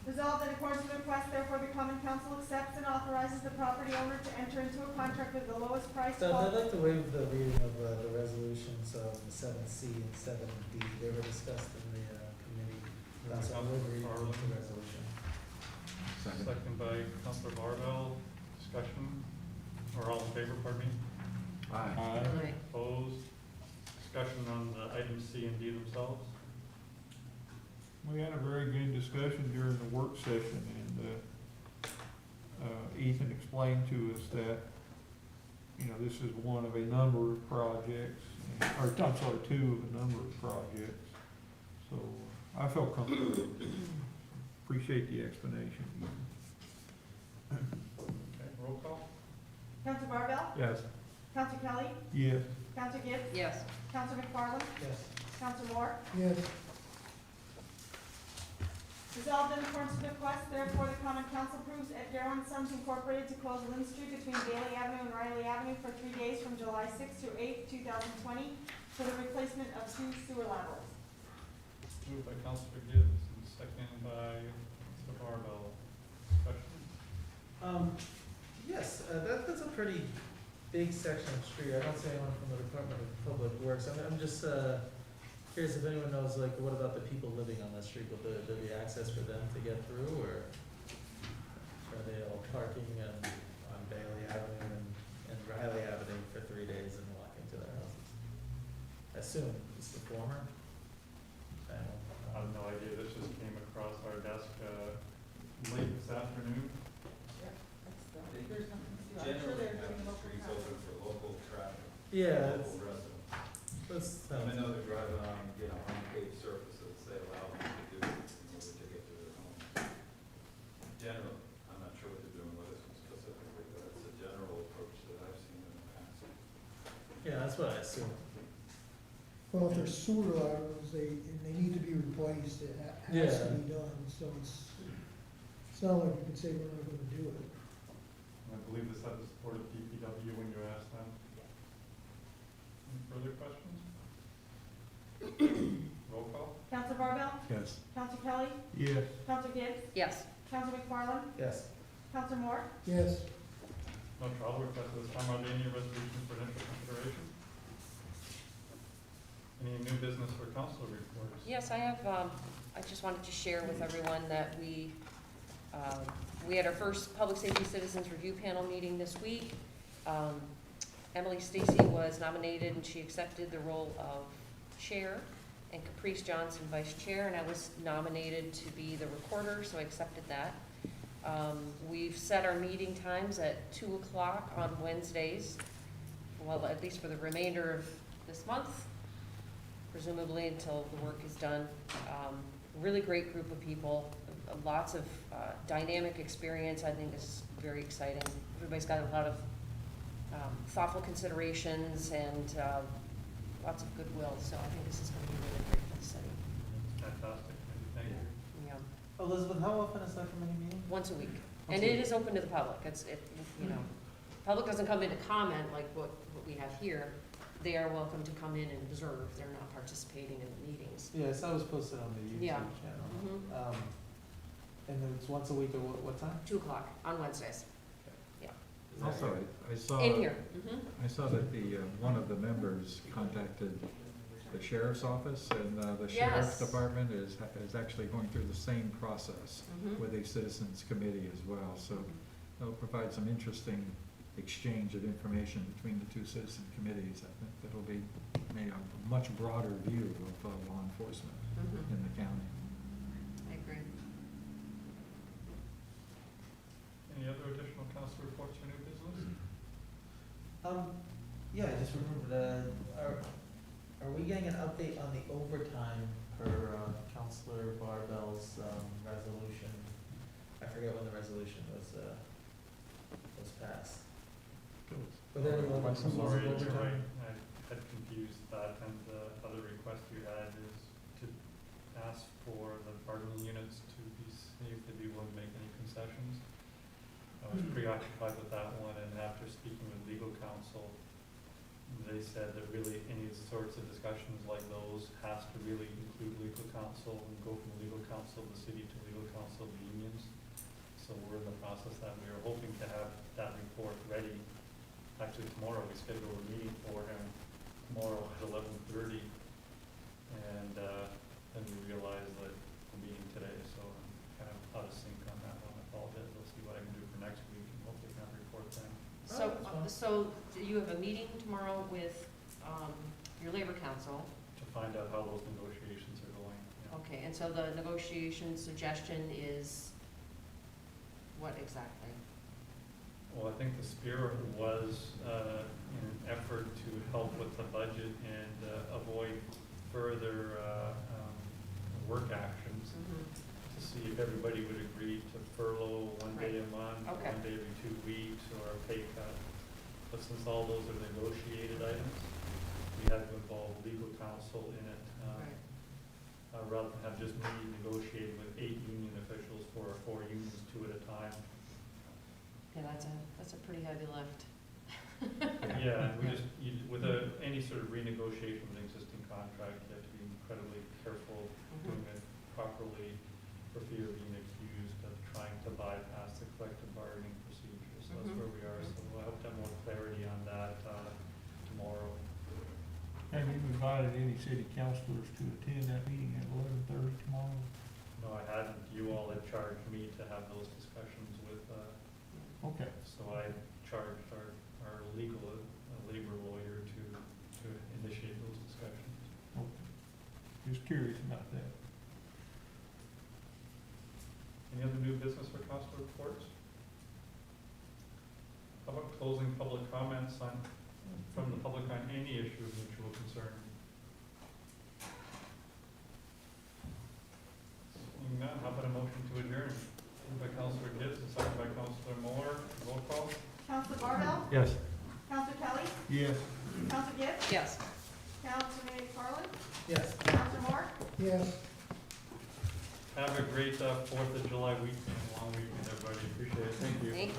Resolved that according to the request, therefore the common council accepts and authorizes the property owner to enter into a contract with the lowest price. So I'd like to waive the reading of the resolutions, seven C and seven D, they were discussed in the committee. So I would read the resolution. Second. Second by Counselor Barbell. Discussion, or all in favor, pardon me? Aye. Right. Opposed? Discussion on the items C and D themselves? We had a very good discussion during the work session, and Ethan explained to us that, you know, this is one of a number of projects, or I'm sorry, two of a number of projects. So I felt comfortable. Appreciate the explanation. Okay, roll call? Counselor Barbell? Yes. Counselor Kelly? Yes. Counselor Gibbs? Yes. Counselor McFarland? Yes. Counselor Moore? Yes, Resolved in accordance with the request, therefore the common council approves Edgar and Sons Incorporated to close Lynn Street between Bailey Avenue and Riley Avenue for 3 days from July 6th through 8th, 2020 for the replacement of 2 sewer laterals. Moved by Counselor Gibbs and seconded by Counselor Barbell. Discussion? Yes, that's a pretty big section of street. I don't see anyone from the Department of Public Works. I'm just, curious if anyone knows, like, what about the people living on that street? Will there be access for them to get through, or are they all parking on Bailey Avenue and Riley Avenue for 3 days and walking to their houses? I assume it's the former. I don't know. I have no idea, this just came across our desk, late this afternoon. There's nothing to do. I'm sure Generally, they're have doing the local streets traffic. open for local traffic, Yeah, local residents. that's, I know they're driving on, unpaved surfaces, they allow them to do in order to get to their homes. Generally, I'm not sure what they're doing with this one specifically, but it's a general approach that I've seen in the past. yeah, that's what I assume. well, if there's sewer laterals, they need to be replaced, it has to be done, so it's not like you can say we're not gonna do it. I believe this had the support of DPW when you asked them. Any further questions? Roll call? Counselor Barbell? Yes. Counselor Kelly? Yes. Counselor Gibbs? Yes. Counselor McFarland? Yes. Counselor Moore? Yes, No travel requests at this time. Are there any resolutions for initial consideration? Any new business for council reports? Yes, I have, I just wanted to share with everyone that we had our first Public Safety Citizens Review Panel meeting this week. Emily Stacy was nominated and she accepted the role of chair, and Caprice Johnson vice chair, and I was nominated to be the recorder, so I accepted that. We've set our meeting times at 2 o'clock on Wednesdays, well, at least for the remainder of this month, presumably until the work is done. Really great group of people, lots of dynamic experience. I think this is very exciting. Everybody's got a lot of thoughtful considerations and lots of goodwill, so I think this is going to be really great for the city. Fantastic, thank you. Yeah, Elizabeth, how often is that committee meeting? once a week. And it is open to the public. Public doesn't come in to comment like what we have here. They are welcome to come in and observe. They're not participating in the meetings. Yes, that was posted on the YouTube Yeah. channel. And then it's once a week at what time? 2 o'clock on Wednesdays. Is that Also, right? I saw. In here. I saw that one of the members contacted the sheriff's office, and the sheriff's Yes. department is actually going through the same process Mhm. with a citizens committee as well, so it'll provide some interesting exchange of information between the two citizen committees. I think that'll be made a much broader view of law enforcement Mhm. in the county. I agree. Any other additional council reports or new business? Yeah, I just remembered, are we getting an update on the overtime per Counselor Barbell's resolution? I forget when the resolution was passed. Were there any I'm approvals of sorry, you're overtime? right. I had confused that, and the other request you had is to ask for the bargaining units to be, see if they'd be willing to make any concessions. I was preoccupied with that one, and after speaking with legal counsel, they said that really any sorts of discussions like those has to really include legal counsel and go from legal counsel of the city to legal counsel of the unions. So we're in the process that we are hoping to have that report ready. Actually, tomorrow we schedule a meeting for him, tomorrow at 11:30. And then we realized that we're meeting today, so I'm kind of out of sync on that one. I apologize. I'll see what I can do for next week, and hopefully can have a report so you have a meeting tomorrow with, your labor council. To find out how those negotiations are going. Yeah. Okay, and so the negotiation suggestion is what exactly? Well, I think the spirit was in an effort to help with the budget and avoid further work actions, to see if everybody would agree to furlough one day a month, or Okay. one day every 2 weeks, or a pay cut. But since all those are negotiated items, we had to involve legal counsel in it, Right. rather than have just me negotiating with 8 union officials for 4 unions, 2 at a time. Yeah, that's a pretty heavy lift. Yeah, and we just, with any sort of renegotiation of an existing contract, you have to be incredibly careful doing it properly for fear of being accused of trying to bypass the collective bargaining procedure. So that's where we are, so I hope to have more clarity on that tomorrow. Have you invited any city councilors to attend that meeting at 11:30 tomorrow? No, I hadn't. You all had charged me to have those discussions with, Okay. so I charged our legal, labor lawyer to initiate those discussions. Okay. Just curious about that. Any other new business or council reports? How about closing public comments from the public on any issue of mutual concern? Seeing none, how about a motion to adjourn? Moved by Councilor Gibbs and seconded by Councilor Moore. Roll call? Counselor Barbell? Yes. Counselor Kelly? Yes. Counselor Gibbs? Yes. Counselor McFarland? Yes. Counselor Moore? Yes. Have a great 4th of July weekend, long weekend, everybody. Appreciate it. Thank you. Thank